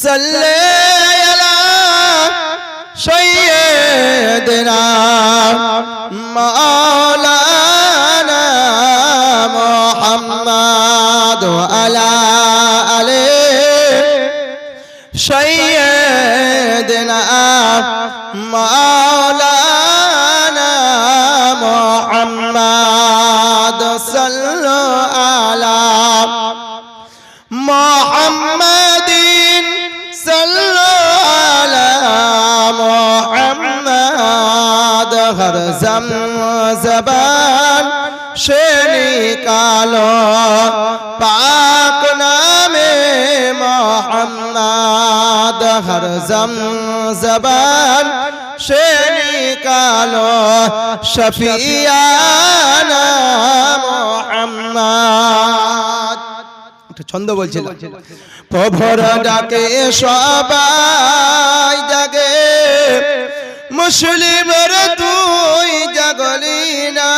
[SPEAKER 1] salli ala sayyidina maulana Muhammad wa ala ali sayyidina maulana Muhammad sallallahu ala Muhammadin sallallahu ala Muhammad har zaban se nikalo pak name Muhammad har zaban se nikalo shafiana Muhammad। ছন্দ বলছিলাম, প্রভুর ডাকে সবাই জাগে, মুসলিম রে তুই জাগলি না।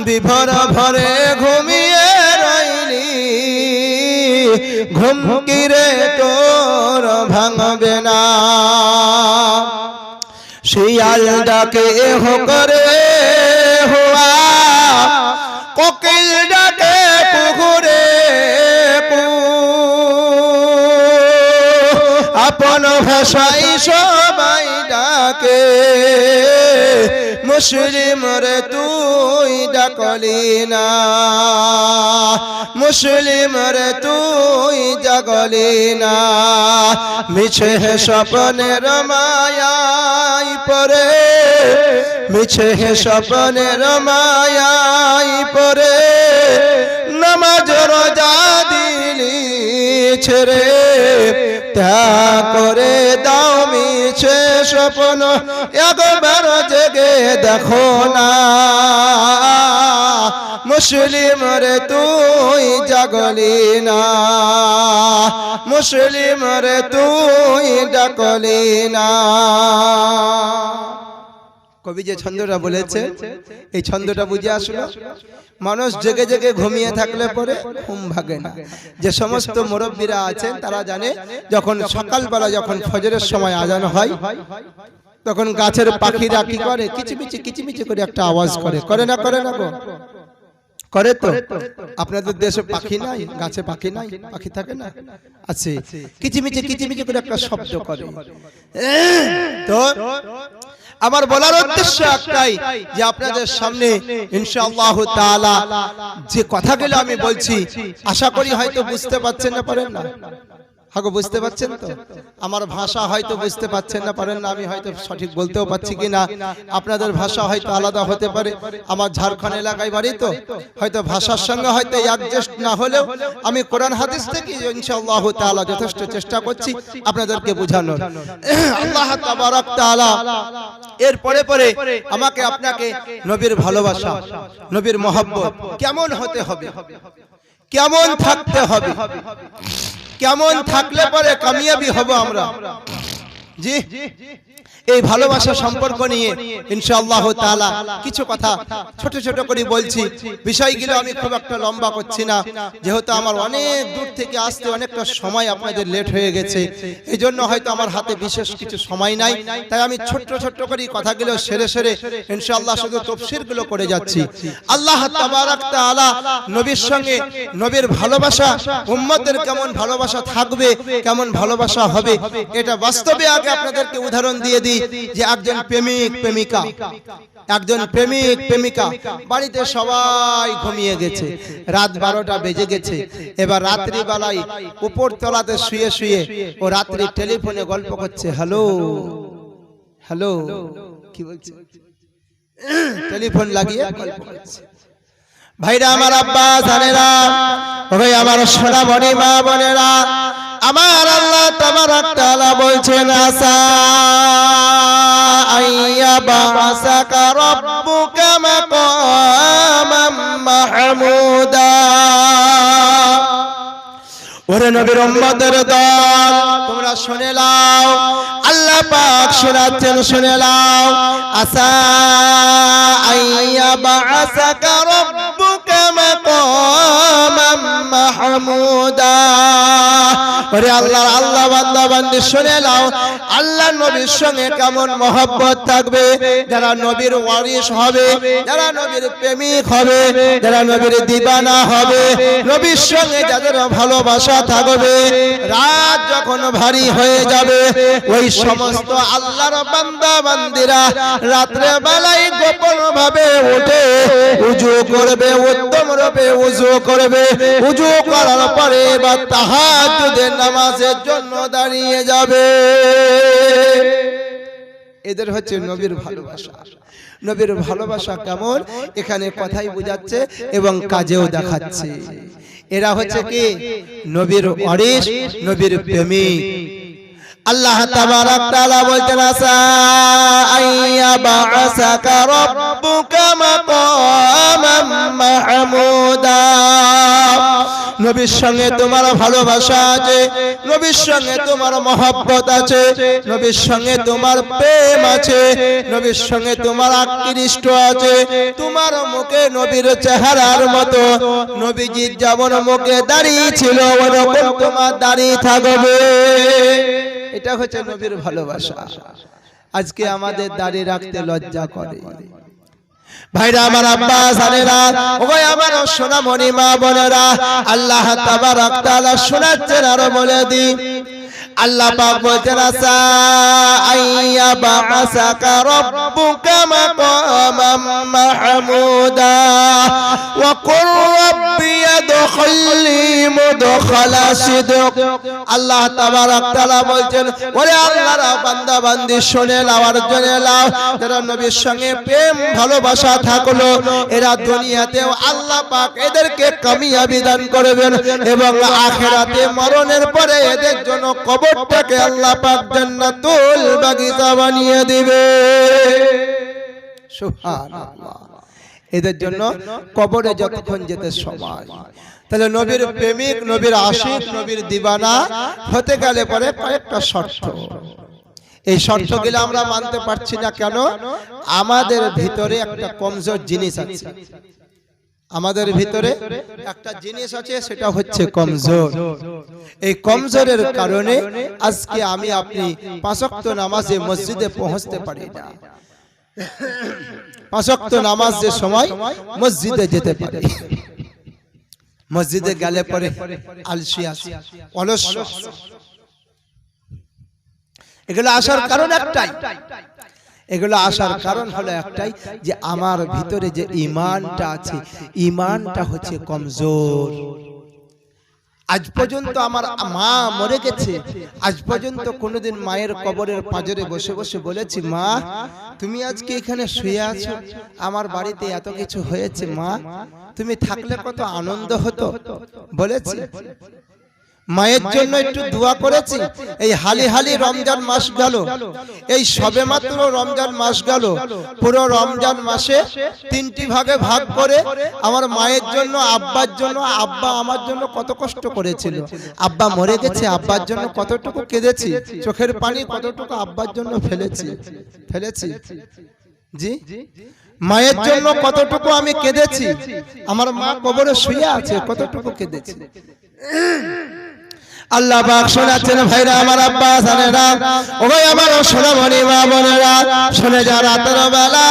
[SPEAKER 1] বিভোর ভরে ঘুমিয়ে রইলি, ঘুম কি রে তোর ভাঙবে না। শিয়াল ডাকে হোকরে হুয়া, কোকিল ডাকে কুকুরে কু, আপন ভাষায় সবাই ডাকে, মুসলিম রে তুই ডাকলি না। মুসলিম রে তুই জাগলি না। মিছে স্বপ্নের মায়ায় পরে, মিছে স্বপ্নের মায়ায় পরে, নামাজ রোজা দিলি ছেড়ে, ত্যাগ করে দাও মিছে স্বপ্ন, একবার জেগে দেখো না। মুসলিম রে তুই জাগলি না। মুসলিম রে তুই ডাকলি না। কবি যে ছন্দটা বলেছে, এই ছন্দটা বুঝে আসলো। মানুষ জেগে জেগে ঘুমিয়ে থাকলে পরে ঘুম ভাগে না। যে সমস্ত মুরব্বীরা আছেন তারা জানে, যখন সকালবেলা যখন ফজরের সময় আজান হয়, তখন গাছের পাখিরা কি করে, কিচিমিচি কিচিমিচি করে একটা আওয়াজ করে, করে না? করে না গো? করে তো। আপনাদের দেশে পাখি নাই? গাছে পাখি নাই? পাখি থাকে না? আছে। কিচিমিচি কিচিমিচি করে একটা শব্দ করে। তো আমার বলার উদ্দেশ্য একটাই, যে আপনাদের সামনে ইনশাআল্লাহ তাআলা যে কথাগুলো আমি বলছি, আশা করি হয়তো বুঝতে পারছেন না, পারেন না? হাগো বুঝতে পারছেন তো? আমার ভাষা হয়তো বুঝতে পারছেন না, পারেন না, আমি হয়তো সঠিক বলতেও পারছি কিনা, আপনাদের ভাষা হয়তো আলাদা হতে পারে। আমার ঝাড়খণ্ড এলাকায় বাড়ি, তো হয়তো ভাষার সঙ্গে হয়তো অ্যাডজাস্ট না হলেও আমি কোরআন হাদিস থেকে ইনশাআল্লাহ তাআলা যথেষ্ট চেষ্টা করছি আপনাদেরকে বোঝানোর। আল্লাহ তাবারক তাআলা এর পরে পরে আমাকে আপনাকে নবীর ভালোবাসা, নবীর মহব্বত কেমন হতে হবে, কেমন থাকতে হবে, কেমন থাকলে পরে কামিয়াবি হব আমরা, জি এই ভালোবাসা সম্পর্ক নিয়ে ইনশাআল্লাহ তাআলা কিছু কথা ছোট ছোট করে বলছি। বিষয়গুলো আমি খুব একটা লম্বা করছি না, যেহেতু আমার অনেক দূর থেকে আসতে অনেকটা সময় আপনাদের লেট হয়ে গেছে, এই জন্য হয়তো আমার হাতে বিশেষ কিছু সময় নাই, তাই আমি ছোট্ট ছোট্ট করে কথাগুলো সেরে সেরে ইনশাআল্লাহ শুধু তাফসীরগুলো করে যাচ্ছি। আল্লাহ তাবারক তাআলা নবীর সঙ্গে নবীর ভালোবাসা, উম্মতের কেমন ভালোবাসা থাকবে, কেমন ভালোবাসা হবে, এটা বাস্তবে আগে আপনাদেরকে উদাহরণ দিয়ে দিই যে একজন প্রেমিক প্রেমিকা, একজন প্রেমিক প্রেমিকা বাড়িতে সবাই ঘুমিয়ে গেছে, রাত 12টা বেজে গেছে, এবার রাত্রি বেলায় উপর তলাতে শুয়ে শুয়ে ও রাত্রি টেলিফোনে গল্প করছে, হ্যালো হ্যালো কি বলছে, টেলিফোন লাগিয়ে গল্প করছে। ভাইরা আমার, আব্বা জানেরা, ওই আমার সোনামণি মা বোনেরা, আমার আল্লাহ তাবারক তাআলা বলছেন আসা আইয়াবাসাকা রাব্বুকা মাকামাম মাহমুদা। ওরে নবীর উম্মতের দল, তোমরা শুনে নাও, আল্লাহ পাক শোনাচ্ছেন, শুনে নাও, আসা আইয়াবাসাকা রাব্বুকা মাকামাম মাহমুদা। ওরে আল্লাহ আল্লাহ বান্দা বান্দি শুনে নাও, আল্লাহ নবীর সঙ্গে কেমন মহব্বত থাকবে, যারা নবীর ওয়ারিস হবে, যারা নবীর প্রেমিক হবে, যারা নবীর দিবানা হবে, নবীর সঙ্গে যাদের ভালোবাসা থাকবে, রাত যখন ভারী হয়ে যাবে ওই সমস্ত আল্লাহর বান্দা বান্দিরা রাত্রে বেলায় গোপন ভাবে উঠে উযু করবে, উত্তম রূপে উযু করবে, উযু করার পরে বা তাহাজ্জুদের নামাজের জন্য দাঁড়িয়ে যাবে। এদের হচ্ছে নবীর ভালোবাসা। নবীর ভালোবাসা কেমন এখানে কথাই বোঝাচ্ছে এবং কাজেও দেখাচ্ছে। এরা হচ্ছে কি নবীর ওয়ারিস, নবীর প্রেমিক। আল্লাহ তাবারক তাআলা বলতেন আসা আইয়াবাসাকা রাব্বুকা মাকামাম মাহমুদা। নবীর সঙ্গে তোমার ভালোবাসা আছে, নবীর সঙ্গে তোমার মহব্বত আছে, নবীর সঙ্গে তোমার প্রেম আছে, নবীর সঙ্গে তোমার আকৃষ্ট আছে, তোমার মুখে নবীর চেহারার মতো নবীজির যেমন মুখে দাঁড়িয়ে ছিল ওরকম তোমার দাঁড়িয়ে থাকবে। এটা হচ্ছে নবীর ভালোবাসা। আজকে আমাদের দাঁড়িয়ে রাখতে লজ্জা করে। ভাইরা আমার, আব্বা জানেরা, ওই আমার সোনামণি মা বোনেরা, আল্লাহ তাবারক তাআলা শোনাচ্ছেন, আরো বলে দি আল্লাহ পাক বলতেন আসা আইয়াবাসাকা রাব্বুকা মাকামাম মাহমুদা ওয়া কুর রাব্বি আদখিলনি মুদখালা সিদক। আল্লাহ তাবারক তাআলা বলছেন, ওরে আল্লাহর বান্দা বান্দি শুনে নাও আর জেনে নাও, যারা নবীর সঙ্গে প্রেম ভালোবাসা থাকলো এরা দুনিয়াতেও আল্লাহ পাক এদেরকে কামিয়াবি দান করবেন এবং আখিরাতে মরণের পরে এদের জন্য কবরটাকে আল্লাহ পাক জান্নাতুল বাগিচা বানিয়ে দিবে। সুবহানাল্লাহ। এদের জন্য কবরে যতক্ষণ যেতে সময়। তাহলে নবীর প্রেমিক, নবীর আশিক, নবীর দিবানা হতে গেলে পরে কয়েকটা শর্ত। এই শর্তগুলো আমরা মানতে পারছি না কেন? আমাদের ভিতরে একটা কমজোর জিনিস আছে। আমাদের ভিতরে একটা জিনিস আছে, সেটা হচ্ছে কমজোর। এই কমজোরের কারণে আজকে আমি আপনি 5 ওয়াক্ত নামাজে মসজিদে পৌঁছতে পারি না। 5 ওয়াক্ত নামাজের সময় মসজিদে যেতে পারি, মসজিদে গেলে পরে আলসি আসে, অলস। এগুলো আসার কারণ একটাই, এগুলো আসার কারণ হলো একটাই যে আমার ভিতরে যে ঈমানটা আছে, ঈমানটা হচ্ছে কমজোর। আজ পর্যন্ত আমার মা মরে গেছে, আজ পর্যন্ত কোনোদিন মায়ের কবরের পাঁজরে বসে বসে বলেছি, মা তুমি আজকে এখানে শুয়ে আছো, আমার বাড়িতে এত কিছু হয়েছে, মা তুমি থাকলে কত আনন্দ হতো? বলেছি? মায়ের জন্য একটু দোয়া করেছি? এই হালি হালি রমজান মাস গেল, এই সবেমাত্র রমজান মাস গেল, পুরো রমজান মাসে 3টি ভাগে ভাগ করে আমার মায়ের জন্য, আব্বার জন্য, আব্বা আমার জন্য কত কষ্ট করেছিল, আব্বা মরে গেছে, আব্বার জন্য কতটুকু কেঁদেছি, চোখের পানি কতটুকু আব্বার জন্য ফেলেছি জি, মায়ের জন্য কতটুকু আমি কেঁদেছি, আমার মা কবরে শুয়ে আছে, কতটুকু কেঁদেছি। আল্লাহ পাক শোনাচ্ছেন ভাইরা আমার, আব্বা জানেরা, ও ভাই আমার সোনামণি মা বোনেরা, শুনে যা রাতের বেলা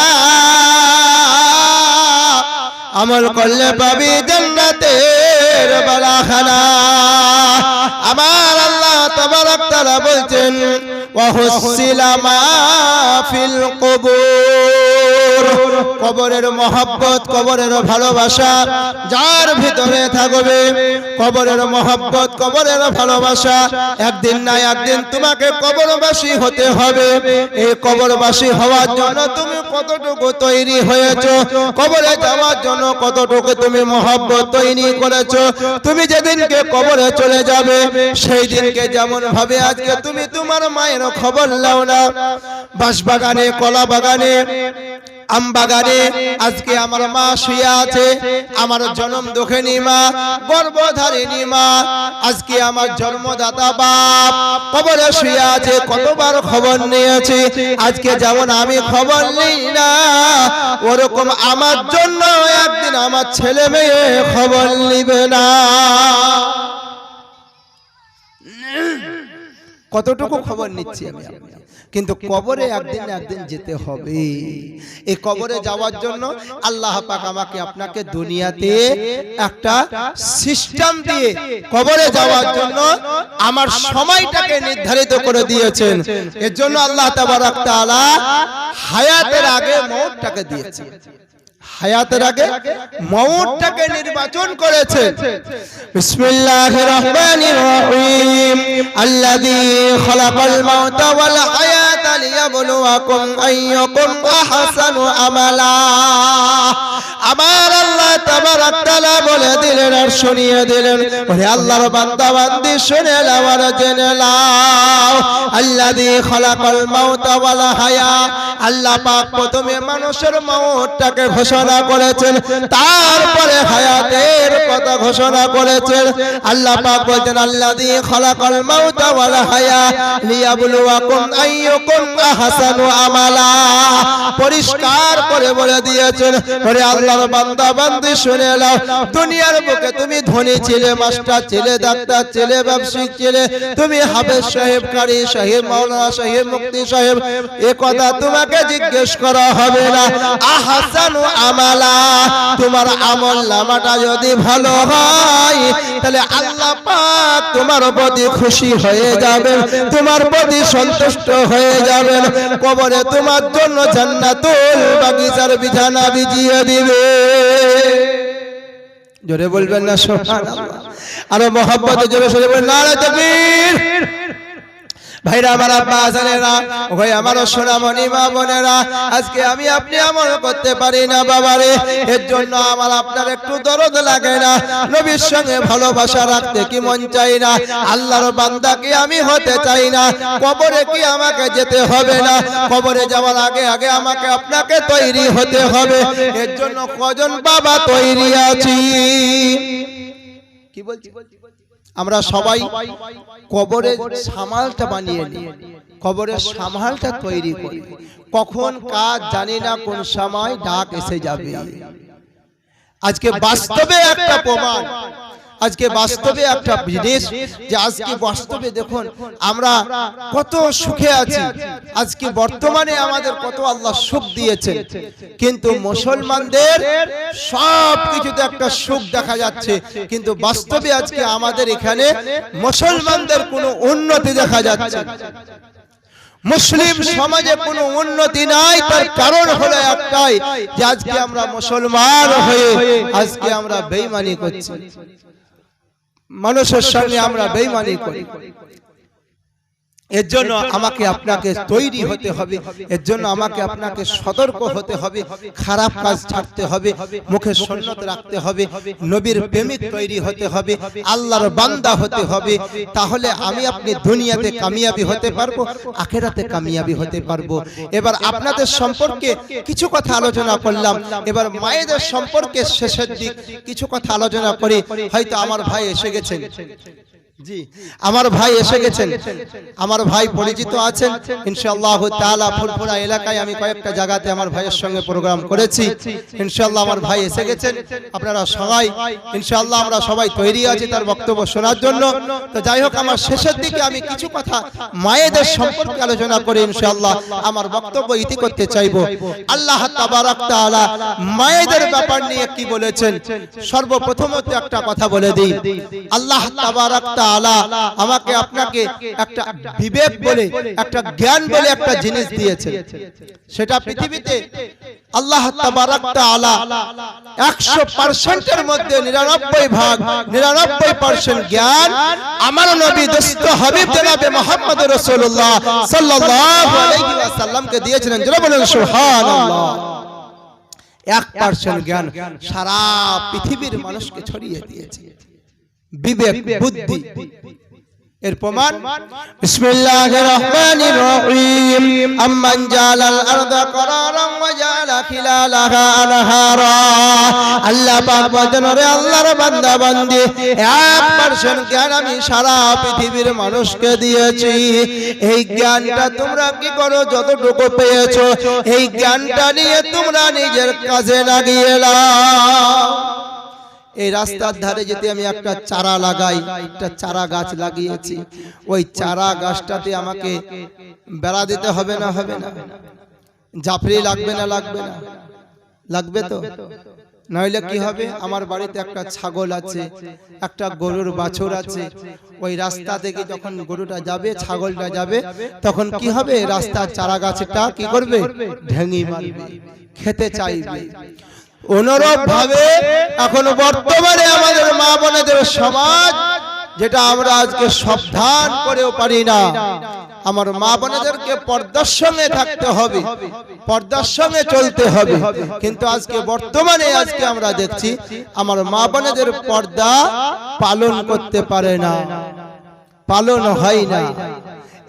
[SPEAKER 1] আমল করলে পাবি জান্নাতের বালাখানা। আমার আল্লাহ তাবারক তাআলা বলছেন, ওয়া হুসিলা মা ফিল কুবুর, কবরের মহব্বত, কবরের ভালোবাসা যার ভিতরে থাকবে, কবরের মহব্বত, কবরের ভালোবাসা, একদিন না একদিন তোমাকে কবরবাসী হতে হবে। এই কবরবাসী হওয়ার জন্য তুমি কতটুকু তৈরি হয়েছো, কবরে যাওয়ার জন্য কতটুকু তুমি মহব্বত তৈরি করেছো। তুমি যেদিনকে কবরে চলে যাবে সেই দিনকে যেমন ভাবে আজকে তুমি তোমার মায়ের খবর নাও না, বাঁশবাগানে, কলা বাগানে, আম বাগানে আজকে আমার মা শুয়ে আছে, আমার জন্ম দুঃখিনী মা, গর্ভধারিণী মা, আজকে আমার জন্মদাতা বাপ কবরে শুয়ে আছে, কতবার খবর নিয়েছি। আজকে যেমন আমি খবর নিই না, ওরকম আমার জন্য একদিন আমার ছেলে মেয়ে খবর নিবে না। কতটুকু খবর নিচ্ছি আমি, কিন্তু কবরে একদিন না একদিন যেতে হবে। এই কবরে যাওয়ার জন্য আল্লাহ পাক আমাকে আপনাকে দুনিয়াতে একটা সিস্টেম দিয়ে কবরে যাওয়ার জন্য আমার সময়টাকে নির্ধারিত করে দিয়েছেন। এর জন্য আল্লাহ তাবারক তাআলা হায়াতের আগে মওতটাকে দিয়েছেন, হায়াতের আগে মওতটাকে নির্বাচন করেছেন। বিসমিল্লাহির রহমানির রহিম, আল্লাযী খালাকাল মাউতা ওয়াল হায়াতা লিয়াবলুয়াকুম আইয়ুকুম আহসানু আমালা। আমার আল্লাহ তাবারক তাআলা বলে দিলেন আর শুনিয়ে দিলেন, ওরে আল্লাহর বান্দা বান্দি শুনে নাও আর জেনে নাও, আল্লাযী খালাকাল মাউতা ওয়াল হায়া, আল্লাহ পাক প্রথমে মানুষের মওতটাকে ঘোষণা করেছেন, তারপরে হায়াতের কথা ঘোষণা করেছেন। আল্লাহ পাক বলেন, আল্লাযী খালাকাল মাউতা ওয়াল হায়া লিয়াবলুয়াকুম আইয়ুকুম আহসানু আমালা। পরিষ্কার করে বলে দিয়েছেন, ওরে আল্লাহর বান্দা বান্দি শুনে নাও, দুনিয়ার বুকে তুমি ধনী ছিলে, মাস্টার ছিলে, ডাক্তার ছিলে, ব্যবসায়িক ছিলে, তুমি হাফেজ সাহেব, কারি সাহেব, মাওলানা সাহেব, মুফতি সাহেব, এ কথা তোমাকে জিজ্ঞেস করা হবে না। আহসানু আমালা, তোমার আমল নামাটা যদি ভালো হয় তাহলে আল্লাহ পাক তোমার প্রতি খুশি হয়ে যাবেন, তোমার প্রতি সন্তুষ্ট হয়ে যাবেন। কবরে তোমার জন্য জান্নাতুল বাগিচার বিছানা বিছিয়ে দিবে। জোরে বলবেন না সুবহানাল্লাহ? আর মহব্বতে জোরে সরে বলবেন নারে তাকবীর। ভাইরা আমার, আব্বা জানেরা, ওই আমার সোনামণি মা বোনেরা, আজকে আমি আপনি আমল করতে পারি না বাবারে, এর জন্য আমার আপনার একটু দরদ লাগে না? নবীর সঙ্গে ভালোবাসা রাখতে কি মন চাই না? আল্লাহর বান্দা কি আমি হতে চাই না? কবরে কি আমাকে যেতে হবে না? কবরে যাওয়ার আগে আগে আমাকে আপনাকে তৈরি হতে হবে। এর জন্য কজন বাবা তৈরি আছি? কি বলছি? আমরা সবাই কবরের সামালটা বানিয়ে নিই, কবরের সামালটা তৈরি করি, কখন কাজ জানি না, কোন সময় ডাক এসে যাবে। আজকে বাস্তবে একটা প্রমাণ, আজকে বাস্তবে একটা জিনিস, যে আজকে বাস্তবে দেখুন আমরা কত সুখে আছি, আজকে বর্তমানে আমাদের কত আল্লাহ সুখ দিয়েছেন, কিন্তু মুসলমানদের সব কিছুতে একটা সুখ দেখা যাচ্ছে, কিন্তু বাস্তবে আজকে আমাদের এখানে মুসলমানদের কোনো উন্নতি দেখা যাচ্ছে। মুসলিম সমাজে কোনো উন্নতি নাই, তার কারণ হলো একটাই, যে আজকে আমরা মুসলমান হয়ে আজকে আমরা বেঈমানি করছি। মানুষের সঙ্গে আমরা বেঈমানি করি। এর জন্য আমাকে আপনাকে তৈরি হতে হবে, এর জন্য আমাকে আপনাকে সতর্ক হতে হবে, খারাপ কাজ ছাড়তে হবে, মুখে সুন্নাত রাখতে হবে, নবীর প্রেমিক তৈরি হতে হবে, আল্লাহর বান্দা হতে হবে। তাহলে আমি আপনি দুনিয়াতে কামিয়াবি হতে পারবো, আখিরাতে কামিয়াবি হতে পারবো। এবার আপনাদের সম্পর্কে কিছু কথা আলোচনা করলাম, এবার মায়েদের সম্পর্কে শেষের দিক কিছু কথা আলোচনা করি। হয়তো আমার ভাই এসে গেছেন, জি আমার ভাই এসে গেছেন, আমার ভাই পরিচিত আছেন ইনশাআল্লাহ তাআলা। ফুরফুরা এলাকায় আমি কয়েকটা জায়গাতে আমার ভাইয়ের সঙ্গে প্রোগ্রাম করেছি। ইনশাআল্লাহ আমার ভাই এসে গেছেন, আপনারা সবাই ইনশাআল্লাহ আমরা সবাই তৈরি আছি তার বক্তব্য শোনার জন্য। তো যাই হোক, আমার শেষের দিকে আমি কিছু কথা মায়েদের সম্পর্কে আলোচনা করে ইনশাআল্লাহ আমার বক্তব্য ইতি করতে চাইবো। আল্লাহ তাবারক তাআলা মায়েদের ব্যাপার নিয়ে কি বলেছেন, সর্বপ্রথমত একটা কথা বলে দিই। আল্লাহ তাবারক তাআলা আমাকে আপনাকে একটা বিবেক বলে, একটা জ্ঞান বলে একটা জিনিস দিয়েছে। সেটা পৃথিবীতে আল্লাহ তাবারক তাআলা 100% এর মধ্যে 99% জ্ঞান আমার নবী দোস্ত হাবিব জনাবে মুহাম্মদ রাসূলুল্লাহ সাল্লাল্লাহু আলাইহি ওয়াসাল্লামকে দিয়েছিলেন। যারা বলেন সুবহানাল্লাহ। 1% জ্ঞান সারা পৃথিবীর মানুষকে ছড়িয়ে দিয়েছে, বিবেক বুদ্ধি। এর প্রমাণ বিসমিল্লাহির রহমানির রহিম। আম্মান জালাল আরদা করারাম ওয়া জালা খিলালাহা আনহারা। আল্লাহ পাক বলেন, রে আল্লাহর বান্দা বান্দি, 1% জ্ঞান আমি সারা পৃথিবীর মানুষকে দিয়েছি। এই জ্ঞানটা তোমরা কি করো? যতটুকু পেয়েছো এই জ্ঞানটা নিয়ে তোমরা নিজের কাজে লাগিয়ে নাও। এই রাস্তার ধারে যদি আমি একটা চারা লাগাই, একটা চারা গাছ লাগিয়েছি, ওই চারা গাছটাতে আমাকে বেড়া দিতে হবে না? হবে না? জাফরি লাগবে না? লাগবে না? লাগবে তো। নইলে কি হবে? আমার বাড়িতে একটা ছাগল আছে, একটা গরুর বাছুর আছে, ওই রাস্তা থেকে যখন গরুটা যাবে, ছাগলটা যাবে, তখন কি হবে? রাস্তার চারা গাছটা কি করবে? ঢেঙি মারবে, খেতে চাইবে। অনুরূপ ভাবে এখন বর্তমানে আমাদের মা বোনেদের সমাজ, যেটা আমরা আজকে সাবধান করেও পারি না, আমার মা বোনেদেরকে পর্দার সঙ্গে থাকতে হবে, পর্দার সঙ্গে চলতে হবে। কিন্তু আজকে বর্তমানে আজকে আমরা দেখছি আমার মা বোনেদের পর্দা পালন করতে পারে না, পালন হয় না।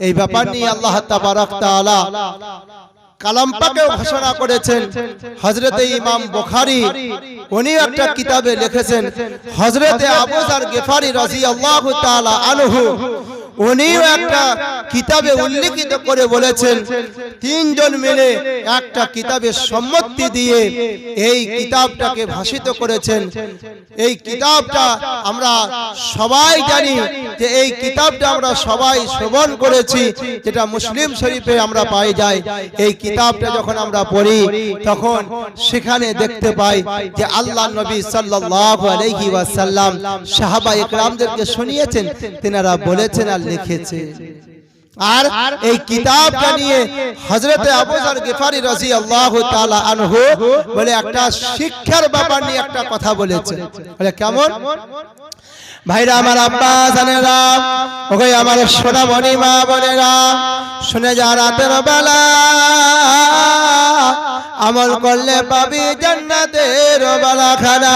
[SPEAKER 1] এই ব্যাপার নিয়ে আল্লাহ তাবারক তাআলা কালাম পাকে ঘোষণা করেছেন। হযরতে ইমাম বুখারী উনি একটা কিতাবে লিখেছেন, হযরতে আবু যার গিফারি রাদিয়াল্লাহু তাআলা আনহু উনিও একটা কিতাবে উল্লেখিত করে বলেছেন, তিনজন মিলে একটা কিতাবে সম্মতি দিয়ে এই কিতাবটাকে ভাষিত করেছেন। এই কিতাবটা আমরা সবাই জানি যে এই কিতাবটা আমরা সবাই শ্রবণ করেছি, যেটা মুসলিম শরীফে আমরা পাই যাই। এই কিতাবটা যখন আমরা পড়ি তখন সেখানে দেখতে পাই যে আল্লাহ নবী সাল্লাল্লাহু আলাইহি ওয়াসাল্লাম সাহাবা ইকরামদেরকে শুনিয়েছেন, তিনারা বলেছেন আর লিখেছে। আর এই কিতাবটা নিয়ে হযরতে আবু যার গিফারি রাদিয়াল্লাহু তাআলা আনহু বলে একটা শিক্ষার ব্যাপার নিয়ে একটা কথা বলেছে। বলে কেমন? ভাইরা আমার, আব্বা জানেরা, ওগো আমার সোনামণি মা বোনেরা, শুনে যা, রাতের বেলা আমল করলে পাবি জান্নাতের বালাখানা।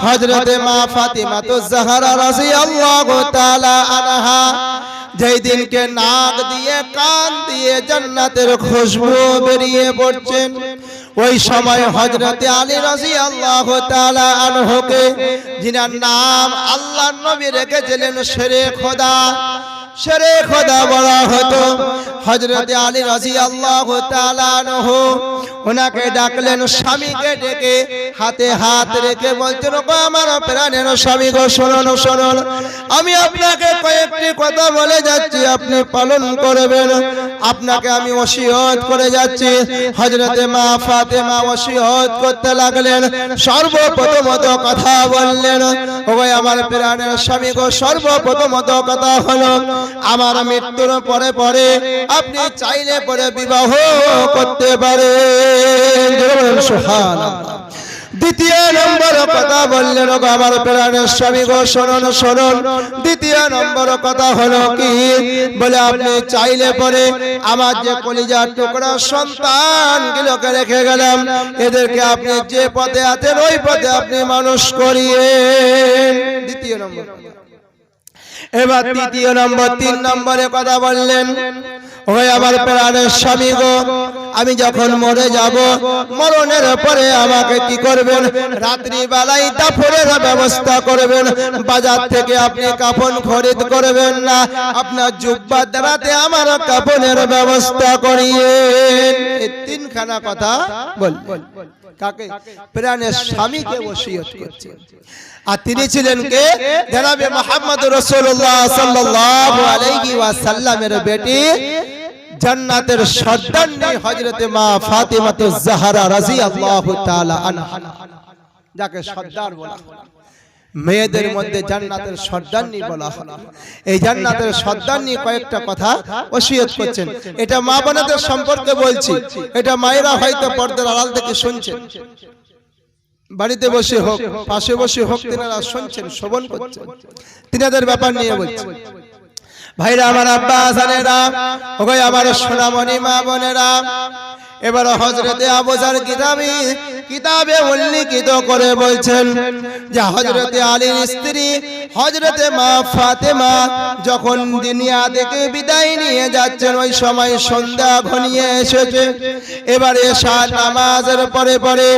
[SPEAKER 1] হযরতে মা ফাতিমাতুজ জাহরা রাদিয়াল্লাহু তাআলা আনহা যেই দিনকে নাক দিয়ে কান দিয়ে জান্নাতের খুশবু বেরিয়ে পড়ছেন, ওই সময় হযরতে আলী রাদিয়াল্লাহু তাআলা আনহুকে, যিনার নাম আল্লাহর নবী রেখেছিলেন শেরে খোদা, শেরে খোদা বলা হতো, হযরতে আলী রাদিয়াল্লাহু তাআলা আনহু ওনাকে ডাকলেন, স্বামীকে ডেকে হাতে হাত রেখে বলতেন, গো আমার প্রাণের স্বামী গো, শুনুন শুনুন, আমি আপনাকে কয়েকটি কথা বলে যাচ্ছি, আপনি পালন করবেন। আপনাকে আমি ওসিয়ত করে যাচ্ছি। হযরতে মা ফাতেমা ওসিয়ত করতে লাগলেন। সর্বপ্রথমত কথা বললেন, ওগো আমার প্রাণের স্বামী গো, সর্বপ্রথমত কথা হলো, আমার মৃত্যুর পরে পরে আপনি চাইলে পরে বিবাহ করতে পারেন। সুবহানাল্লাহ। দ্বিতীয় নম্বর কথা বললেন, ও আমার প্রাণের স্বামী গো শুনুন শুনুন, দ্বিতীয় নম্বর কথা হলো কি, বলে আপনি চাইলে পরে আমার যে কলিজার টুকরা সন্তানগুলোকে রেখে গেলাম, এদেরকে আপনি যে পথে আছেন ওই পথে আপনি মানুষ করিয়েন। দ্বিতীয় নম্বর। এবার তৃতীয় নম্বর, 3 নম্বরে কথা বললেন, ওই আমার প্রাণের স্বামী গো, আমি যখন মরে যাব, মরণের পরে আমাকে কি করবেন, রাত্রি বেলায় দাফনের ব্যবস্থা করবেন। বাজার থেকে আপনি কাফন খরিদ করবেন না, আপনার জুব্বা দ্বারাতে আমার কাফনের ব্যবস্থা করিয়েন। এই 3খানা কথা বললেন। কাকে? প্রাণের স্বামীকে ওসিয়ত করছেন। আর তিনি ছিলেন কে? জনাবে মুহাম্মদ রাসূলুল্লাহ সাল্লাল্লাহু আলাইহি ওয়াসাল্লামের বেটি, জান্নাতের সর্দারনী হযরতে মা ফাতিমাতুজ জাহরা রাদিয়াল্লাহু তাআলা আনহা, যাকে সর্দার বলা হয়। মেয়েদের মধ্যে জান্নাতের সর্দারনী বলা হয়। এই জান্নাতের সর্দারনী কয়েকটা কথা ওসিয়ত করছেন। এটা মা বোনদের সম্পর্কে বলছি, এটা মায়েরা হয়তো পর্দার আড়াল থেকে শুনছেন, বাড়িতে বসে হোক পাশে বসে হোক, তিনারা শুনছেন, শ্রবণ করছেন, তিনাদের ব্যাপার নিয়ে বলছি। ভাইরা আমার, আব্বা হাসানেরা, ওগো আমার সোনামণি মা বোনেরা, এবার হযরতে আবু যার কিতাবে উল্লেখিত করে বলছেন যে হযরতে আলীর স্ত্রী হযরতে মা ফাতেমা যখন দুনিয়া থেকে বিদায় নিয়ে যাচ্ছেন, ওই সময় সন্ধ্যা ঘনিয়ে এসেছে। এবার এশা নামাজের পরে পরে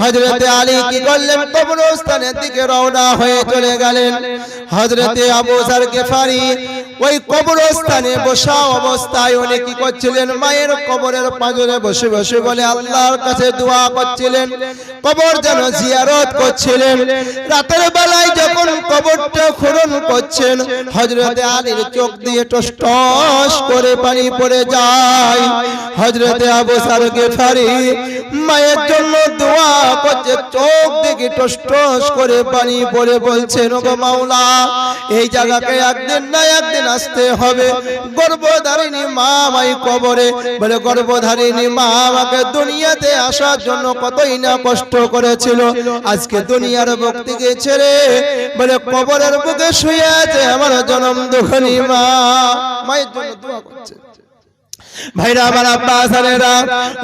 [SPEAKER 1] হযরতে আলী কি করলেন, কবরস্থানের দিকে রওনা হয়ে চলে গেলেন। হযরতে আবু যার গিফারি ওই কবরস্থানে বসা অবস্থায় উনি কি করছিলেন, মায়ের কবরের পাঁজরে বসে বসে বলে আল্লাহর কাছে দোয়া করছিলেন, কবর যেন জিয়ারত করছিলেন। রাতের বেলায় যখন কবরটা খনন করছেন, হযরতে আলীর চোখ দিয়ে টস টস করে পানি পড়ে যায়। হযরতে আবু যার গিফারি মায়ের জন্য দোয়া করছে, চোখ থেকে টস টস করে পানি পড়ে বলছেন, ওগো মাওলা, এই জায়গাকে একদিন না একদিন আসতে হবে। গর্ভধারিণী মা আমায় কবরে, বলে গর্ভধারিণী মা আমাকে দুনিয়াতে আসার জন্য কতই না কষ্ট করেছিল, আজকে দুনিয়ার বুক থেকে ছেড়ে বলে কবরের বুকে শুয়ে আছে আমার জনম দুঃখিনী মা। মায়ের জন্য দোয়া করছে। ভাইরা আমার, আব্বা হাসানেরা,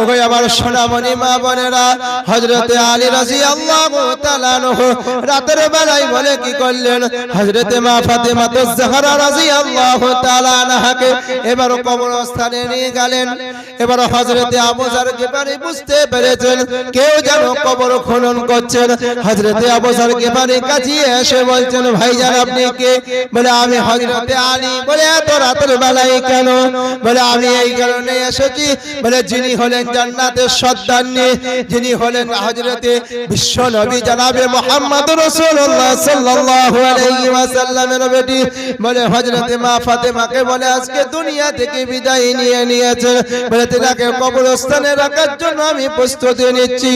[SPEAKER 1] ওগো আমার সোনামণি মা বোনেরা, হযরতে আলী রাদিয়াল্লাহু তাআলা আনহু রাতের বেলায় বলে কি করলেন, হযরতে মা ফাতেমাতুজ জাহরা রাদিয়াল্লাহু তাআলা আনহাকে এবার কবরস্থানে নিয়ে গেলেন। এবার হযরতে আবু যার গিফারি বুঝতে পেরেছেন কেউ যেন কবর খনন করছেন। হযরতে আবু যার গিফারি কাছে এসে বলছেন, ভাইজান আপনি কে? বলে আমি হযরতে আলী। বলে এত রাতের বেলায় কেন? বলে আমি এই কারণে এসেছি, বলে যিনি হলেন জান্নাতের সর্দারনী, যিনি হলেন হযরতে বিশ্ব নবী জনাবে মুহাম্মদ রাসূলুল্লাহ সাল্লাল্লাহু আলাইহি ওয়াসাল্লামের বেটি, বলে হযরতে মা ফাতেমাকে বলে আজকে দুনিয়া থেকে বিদায় নিয়ে নিয়েছেন, বলে তিনাকে কবরস্থানে রাখার জন্য আমি প্রস্তুতি নিচ্ছি।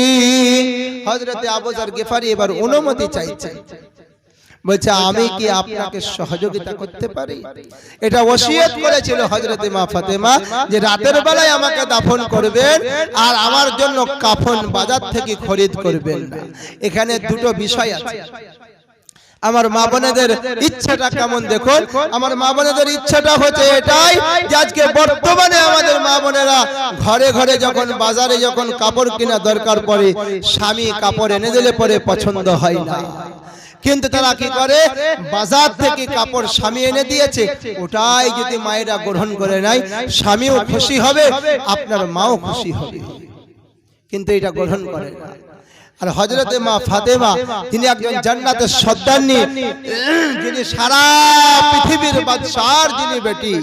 [SPEAKER 1] হযরতে আবু যার গিফারি এবার অনুমতি চাইছেন, বলছে আমি কি আপনাকে সহযোগিতা করতে পারি? এটা ওসিয়ত করেছিল হযরতে মা ফাতেমা যে রাতের বেলায় আমাকে দাফন করবেন আর আমার জন্য কাফন বাজার থেকে খরিদ করবেন না। এখানে দুটো বিষয় আছে। আমার মা বোনেদের ইচ্ছাটা কেমন দেখুন। আমার মা বোনেদের ইচ্ছাটা হচ্ছে এটাই যে আজকে বর্তমানে আমাদের মা বোনেরা ঘরে ঘরে যখন বাজারে যখন কাপড় কেনা দরকার পড়ে, স্বামী কাপড় এনে দিলে পরে পছন্দ হয় না, কিন্তু তারা কি করে, বাজার থেকে কাপড় স্বামী এনে দিয়েছে, ওটাই যদি মায়েরা গ্রহণ করে নেয়, স্বামীও খুশি হবে, আপনার মাও খুশি হবে, কিন্তু এটা গ্রহণ করে না। আর হযরতে মা ফাতেমা তিনি একজন জান্নাতের সর্দারনী, যিনি সারা পৃথিবীর বাদশার যিনি বেটি,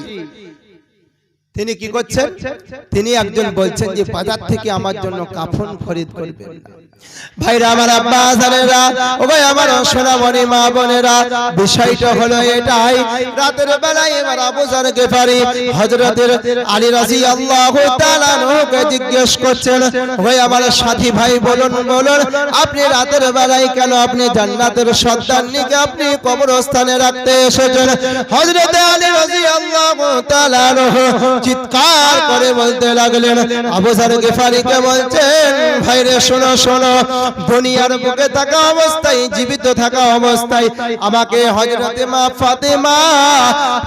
[SPEAKER 1] তিনি কি করছেন, তিনি একজন বলছেন যে বাজার থেকে আমার জন্য কাফন খরিদ করবেন না। ভাইরা আমার, আব্বা হাসানেরা, ও ভাই আমার সোনামণি মা বোনেরা, বিষয়টা হলো এটাই। রাতের বেলায় এবার আবু যার গিফারি হযরতের আলী রাদিয়াল্লাহু তাআলা আনহুকে জিজ্ঞেস করছেন, ভাই আমার সাথী ভাই বলুন বলুন, আপনি রাতের বেলায় কেন আপনি জান্নাতের সর্দারনীকে আপনি কবরস্থানে রাখতে এসেছেন? হযরতে আলী রাদিয়াল্লাহু তাআলা আনহু চিৎকার করে বলতে লাগলেন, আবু যার গিফারিকে বলছেন, ভাইরে শোনো শোনো, শোনো, দুনিয়ার বুকে থাকা অবস্থায়, জীবিত থাকা অবস্থায় আমাকে হযরতে মা ফাতেমা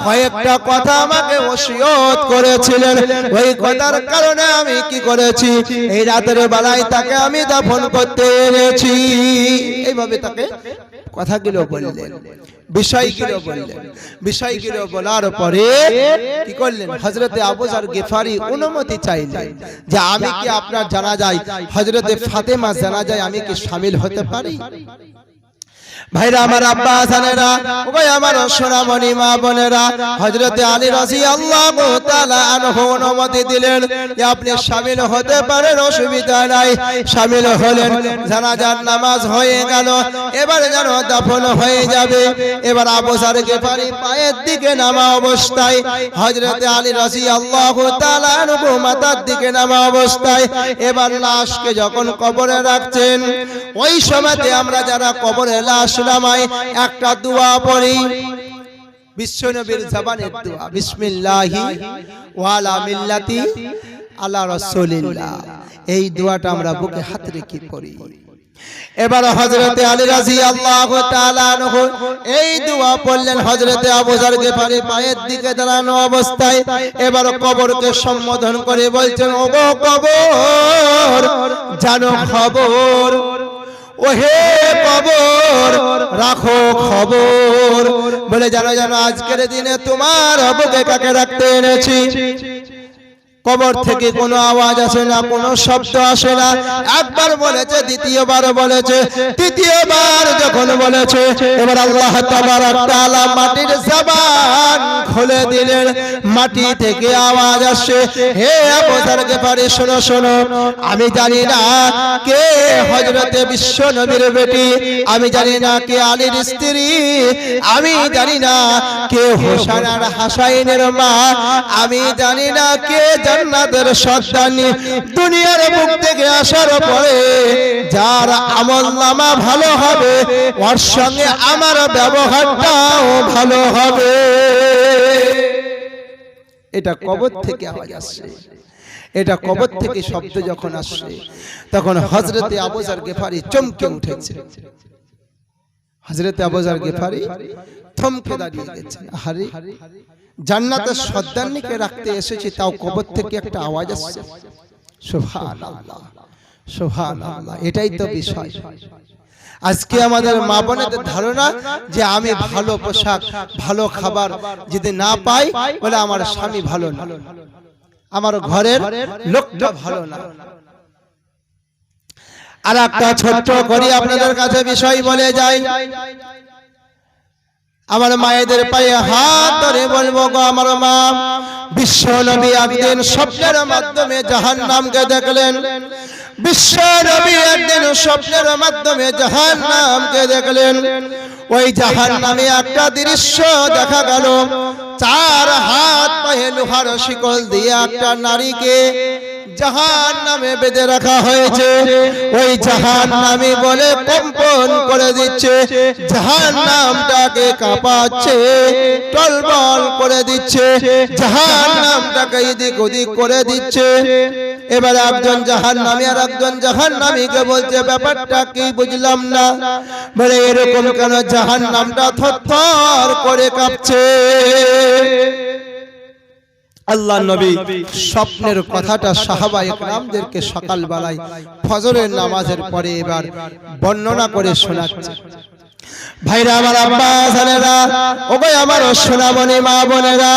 [SPEAKER 1] কয়েকটা কথা আমাকে ওসিয়ত করেছিলেন। ওই কথার কারণে আমি কি করেছি, এই রাতের বেলায় তাকে আমি দাফন করতে এনেছি। এইভাবে তাকে কথাগুলো বললেন, বিষয়গুলো বললেন। বিষয়গুলো বলার পরে কি করলেন, হযরতে আবু যর গিফারি অনুমতি চাইলেন যে আমি কি আপনার জানাজায় হযরতে ফাতেমা জানাজায় আমি কি শামিল হতে পারি? ভাইরা আমার, আব্বা হাসানেরা, ওই আমার সোনামণি মা বোনেরা, হযরতে আলী রাদিয়াল্লাহু তাআলা আনহু অনুমতি দিলেন যে আপনি শামিল হতে পারেন, অসুবিধা নাই। শামিল হলেন, জানাজার নামাজ হয়ে গেল, এবার যেন দাফন হয়ে যাবে। এবার আবু যর গিফারি পায়ের দিকে নামা অবস্থায়, হযরতে আলী রাদিয়াল্লাহু তাআলা আনহু মাথার দিকে নামা অবস্থায় এবার লাশকে যখন কবরে রাখছেন, ওই সময়তে আমরা যারা কবরে লাশ নামাই একটা দোয়া পড়ি, বিশ্বনবীর জবানের দোয়া, বিসমিল্লাহি ওয়া আলা মিল্লাতি আলা রাসূলিল্লাহ। এই দোয়াটা আমরা বুকে হাত রেখে পড়ি। এবার হযরতে আলী রাদিয়াল্লাহু তাআলা আনহু এই দোয়া পড়লেন। হযরতে আবু যর গিফারি পায়ের দিকে দাঁড়ানো অবস্থায় এবার কবরকে সম্বোধন করে বলছেন, ওগো কবর জানো খবর, ওহে কবর রাখো খবর, বলে জানো জানো আজকের দিনে তোমার বুকে কাকে রাখতে এনেছি। কবর থেকে কোনো আওয়াজ আসে না, কোনো শব্দ আসে না। একবার বলেছে, দ্বিতীয়বার বলেছে, তৃতীয়বার যখন বলেছে এবার আল্লাহ তাবারক তাআলা মাটির জবান খুলে দিলেন। মাটি থেকে আওয়াজ আসে, হে আবু যর গিফারি শোনো শোনো, আমি জানি না কে হযরতে বিশ্ব নবীর বেটি, আমি জানি না কে আলীর স্ত্রী, আমি জানি না কে হোসেন আর হাসাইনের মা, আমি জানি না কে জান্নাতের সন্তানী। দুনিয়ার বুক থেকে আসার পরে যার আমলনামা ভালো হবে, ওর সঙ্গে আমার ব্যবহারটাও ভালো হবে। এটা কবর থেকে আওয়াজ আসছে, এটা কবর থেকে শব্দ যখন আসছে তখন হযরতে আবু যর গিফারি চমকে উঠেছে। হযরতে আবু যর গিফারি থমকে দাঁড়িয়ে গেছে। আরে জান্নাতের সন্তানকে রাখতে এসেছি, তাও কবর থেকে একটা আওয়াজ আসছে। সুবহানাল্লাহ, সুবহানাল্লাহ। এটাই তো বিষয়। আজকে আমাদের মা বোনেদের ধারণা যে আমি ভালো পোশাক, ভালো খাবার যদি না পাই বলে আমার স্বামী ভালো না, আমার ঘরের লোকটা ভালো না। আর একটা ছোট্ট করি আপনাদের কাছে বিষয় বলে যাই। আমার মায়েদের পায়ে হাত ধরে বলবো, গো আমার মা, বিশ্ব নবী একদিন স্বপ্নের মাধ্যমে জাহান্নামকে দেখলেন। বিশ্ব নবী একদিন স্বপ্নের মাধ্যমে জাহান্নামকে দেখলেন। ওই জাহান্নামে একটা দৃশ্য দেখা গেল, চার হাত পায়ে লোহার শিকল দিয়ে একটা নারীকে জাহান্নামে বেঁধে রাখা হয়েছে। ওই জাহান্নামী বলে কম্পন করে দিচ্ছে, জাহান্নামটাকে কাঁপাচ্ছে, টলবল করে দিচ্ছে, জাহান্নামটাকে এদিক ওদিক করে দিচ্ছে। এবার একজন জাহান্নামী আর একজন জাহান্নামীকে বলছে, ব্যাপারটা কি বুঝলাম না, বলে এরকম কেন জাহান্নামটা থরথর করে কাঁপছে। আল্লাহ নবী স্বপ্নের কথাটা সাহাবায়ে কেরামদেরকে সকাল বেলায় ফজরের নামাজের পরে এবার বর্ণনা করে শোনাচ্ছে। ভাইরা আমার, আব্বা জানেরা, ওগো আমার সোনামণি মা বোনেরা,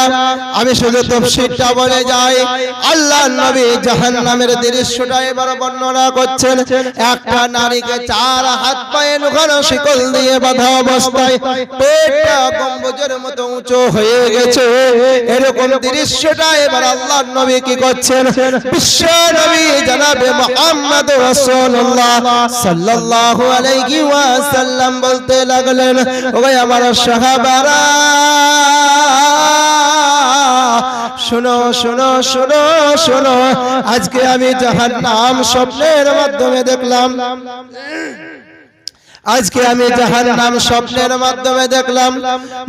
[SPEAKER 1] আমি শুধু তাফসীরটা বলে যাই। আল্লাহর নবী জাহান্নামের দৃশ্যটা এবার বর্ণনা করছেন। একটা নারীকে চার হাত পায়ে লোহার শিকল দিয়ে বাঁধা অবস্থায়, পেটটা গম্বুজের মতো উঁচু হয়ে গেছে। এরকম দৃশ্যটা এবার আল্লাহর নবী কি করছেন, বিশ্ব নবী জনাবে মুহাম্মদ রাসূলুল্লাহ সাল্লাল্লাহু আলাইহি ওয়াসাল্লাম বলতে লাগলেন, ওগো আমার সাহাবারা, শোনো শোনো শোনো শোনো, আজকে আমি জাহান্নাম স্বপ্নের মাধ্যমে দেখলাম। আজকে আমি জাহান্নাম স্বপ্নের মাধ্যমে দেখলাম।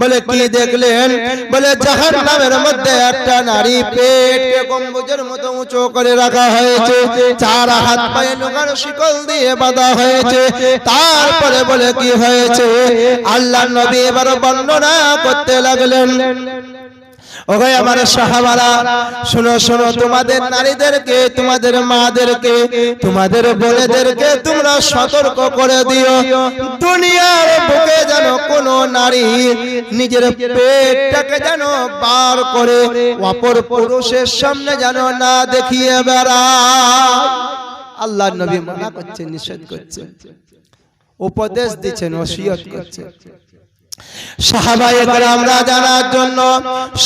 [SPEAKER 1] বলে কি দেখলেন? বলে জাহান্নামের মধ্যে একটা নারী পেটকে গম্বুজের মতো উঁচু করে রাখা হয়েছে, চার হাত পায়ে লোহার শিকল দিয়ে বাঁধা হয়েছে। তারপরে বলে কি হয়েছে? আল্লাহর নবী এবার বর্ণনা করতে লাগলেন। ওগো আমার সাহাবারা, শোনো শোনো, তোমাদের নারীদেরকে, তোমাদের মাদেরকে, তোমাদের বোনেদেরকে তোমরা সতর্ক করে দিও, দুনিয়ার বুকে যেন কোনো নারী নিজের পেটটাকে যেন বার করে অপর পুরুষের সামনে যেন না দেখিয়ে বেড়ায়। আল্লাহর নবী মানা করছেন, নিষেধ করছেন, উপদেশ দিচ্ছেন, ওসিয়ত করছেন। সাহাবায়ে কেরামরা জানার জন্য,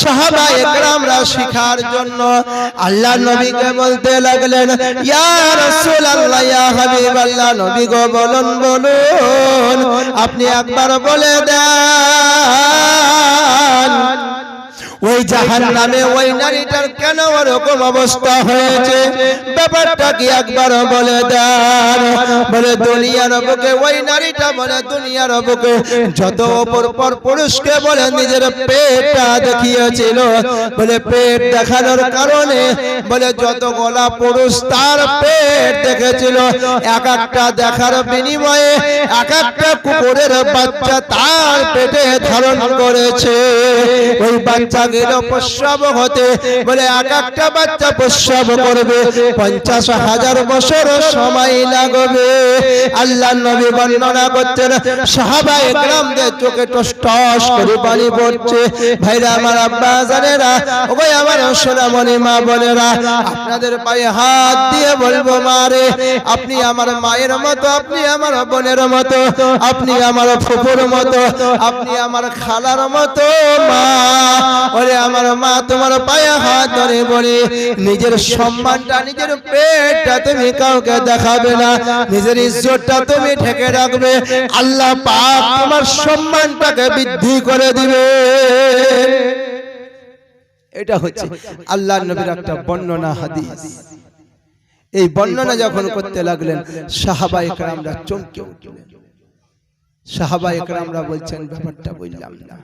[SPEAKER 1] সাহাবায়ে কেরামরা শিখার জন্য আল্লাহর নবীকে বলতে লাগলেন, ইয়া রাসূলুল্লাহ, ইয়া হাবিবাল্লাহ, নবী গো বলুন বলুন, আপনি একবার বলে দেন ওই জাহান্নামে ওই নারীটার কেন ওরকম অবস্থা হয়েছে, ব্যাপারটা কি একবার বলে দেন। বলে দুনিয়ার বুকে ওই নারীটা, বলে দুনিয়ার বুকে যত অপর পর পুরুষকে বলে নিজের পেটটা দেখিয়েছিল, বলে পেট দেখানোর কারণে বলে যত গোলা পুরুষ তার পেট দেখেছিল, এক একটা দেখার বিনিময়ে এক একটা কুকুরের বাচ্চা তার পেটে ধারণ করেছে। ওই বাচ্চা প্রস্রাব হতে বলে এক একটা বাচ্চা প্রস্রাব করবে 50,000 বছর সময় লাগবে। আল্লাহর নবী বর্ণনা করছেন, সাহাবায়ে কেরামদের চোখে টস টস করে পানি পড়ছে। ভাইরা আমার, আব্বা জানেরা, ওই আমার সোনামণি মা বোনেরা, আপনাদের পায়ে হাত দিয়ে বলবো, মা রে, আপনি আমার মায়ের মতো, আপনি আমার বোনের মতো, আপনি আমার ফুফুর মতো, আপনি আমার খালার মতো মা। ওরে আমার মা, তোমার পায়ে হাত ধরে বলি, নিজের সম্মানটা, নিজের পেটটা তুমি কাউকে দেখাবে না, নিজের ইজ্জতটা তুমি ঢেকে রাখবে, আল্লাহ পাক তোমার সম্মানটাকে বৃদ্ধি করে দিবে। এটা হচ্ছে আল্লাহর নবীর একটা বর্ণনা হাদিস। এই বর্ণনা যখন করতে লাগলেন, সাহাবায়ে কেরামরা চমকে উঠলেন। সাহাবায়ে কেরামরা বলছেন, ব্যাপারটা বুঝলাম না।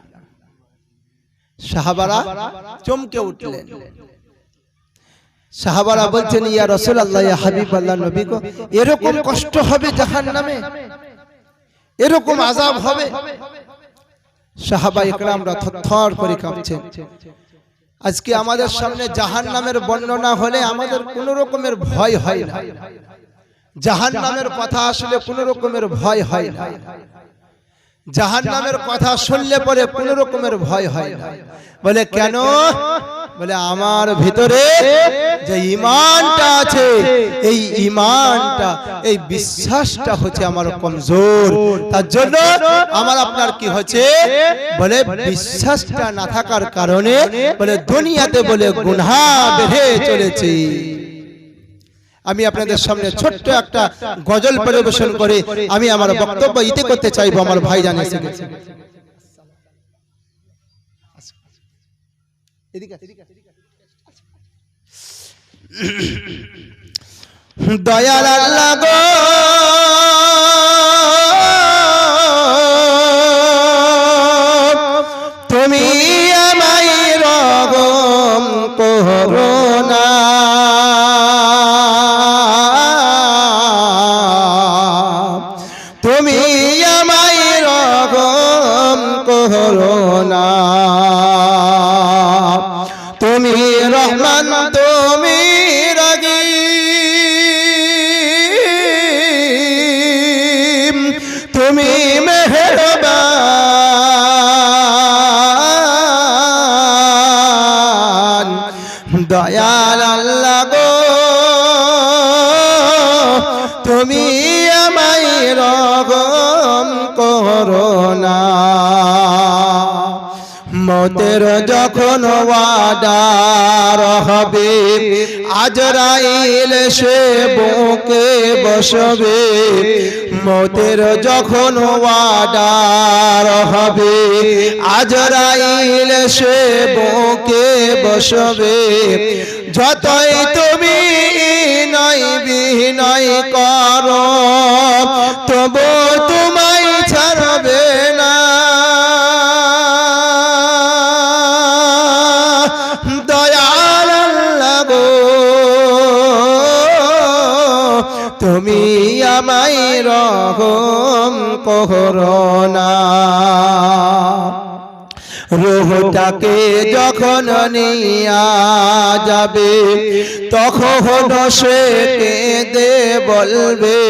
[SPEAKER 1] সাহাবারা চমকে উঠলেন। সাহাবারা বলছেন, ইয়া রাসূলুল্লাহ, ইয়া হাবিবাল্লাহ, নবী গো, এরকম কষ্ট হবে জাহান্নামে, এরকম আযাব হবে? সাহাবায়ে কেরামরা থরথর করে কাঁপছেন। আজকে আমাদের সামনে জাহান্নামের বর্ণনা হলে আমাদের কোনো রকমের ভয় হয় না। জাহান্নামের কথা আসলে কোনো রকমের ভয় হয় না। জাহান্নামের কথা শুনলে পরে কোনো রকমের ভয় হয় না। বলে কেন? বলে আমার ভিতরে যে ঈমানটা আছে, এই ঈমানটা, এই বিশ্বাসটা হচ্ছে আমার কমজোর, তার জন্য আমার আপনার কি হচ্ছে, বলে বিশ্বাসটা না থাকার কারণে বলে দুনিয়াতে বলে গুনাহ বেড়ে চলেছে। আমি আপনাদের সামনে ছোট্ট একটা গজল পরিবেশন করে আমি আমার বক্তব্য ইতি করতে চাইবো। আমার ভাই জানিয়ে গেছে, দয়াল আল্লাহ গো, তুমি আমায় রহম করো না, তুমি আমায় রহম করো না, তুমি রহমান, তুমি রহিম, তুমি মেহেরবান, দয়াল আল্লাহ গো, তুমি আমায় রহম করো না। মতের যখন ওয়াদার হবে, আজরাইল সে বুকে বসবে, মতের যখন ওয়াদার হবে, আজরাইল সে বুকে বসবে, যতই তুমি বিনয় করো তবু তোমায় আমায় রহম করোনা। রূহটাকে যখন নিয়া যাবে তখন সে কেঁদে বলবে,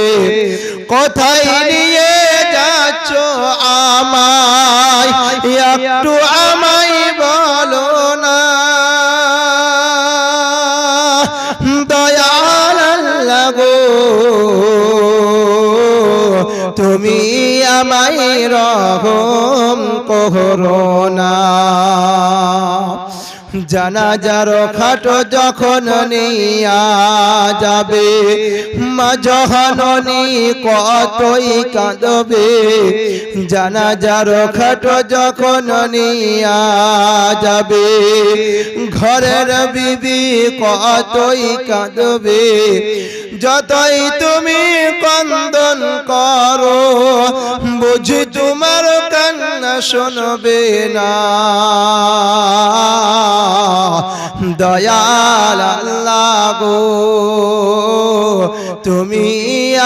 [SPEAKER 1] কোথায় নিয়ে যাচ্ছ আমায়, একটু আমায় বলো না। দয়াল আল্লাহ গো, তুমি আমায় রহম করোনা। জানাজার খাট যখন নিয়া যাবে মা জননী কতই কাঁদবে। জানাজার খাট যখন নিয়া যাবে ঘরের বিবি কতই কাঁদবে। যতই তুমি ক্রন্দন করো বুঝি তোমার কান্না শুনবে না। দয়াল আল্লাহ গো, তুমি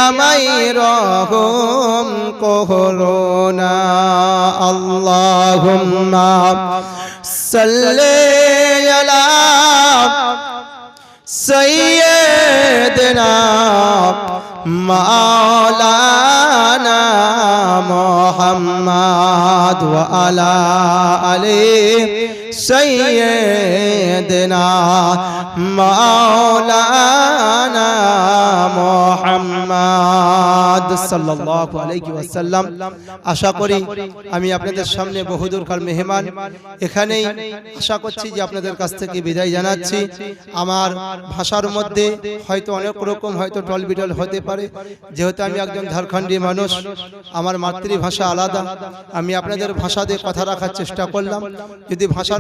[SPEAKER 1] আমায় রহম করোনা। আল্লাহুম্মা সাল্লি আলা সাইয়্যিদিনা মাওলানা মুহাম্মদ ওয়া আলা আলি সাইয়্যিদিনা মাওলানা মুহাম্মদ সাল্লাল্লাহু আলাইহি ওয়াসাল্লাম। আশা করি আমি আপনাদের সামনে বহুদূরকার মেহমান, এখানেই আশা করছি যে আপনাদের কাছ থেকে বিদায় জানাচ্ছি। আমার ভাষার মধ্যে হয়তো অনেক রকম হয়তো টলবিটল হতে পারে, যেহেতু আমি একজন ঝাড়খণ্ডী মানুষ, আমার মাতৃভাষা আলাদা। আমি আপনাদের ভাষা দিয়ে কথা রাখার চেষ্টা করলাম। যদি ভাষার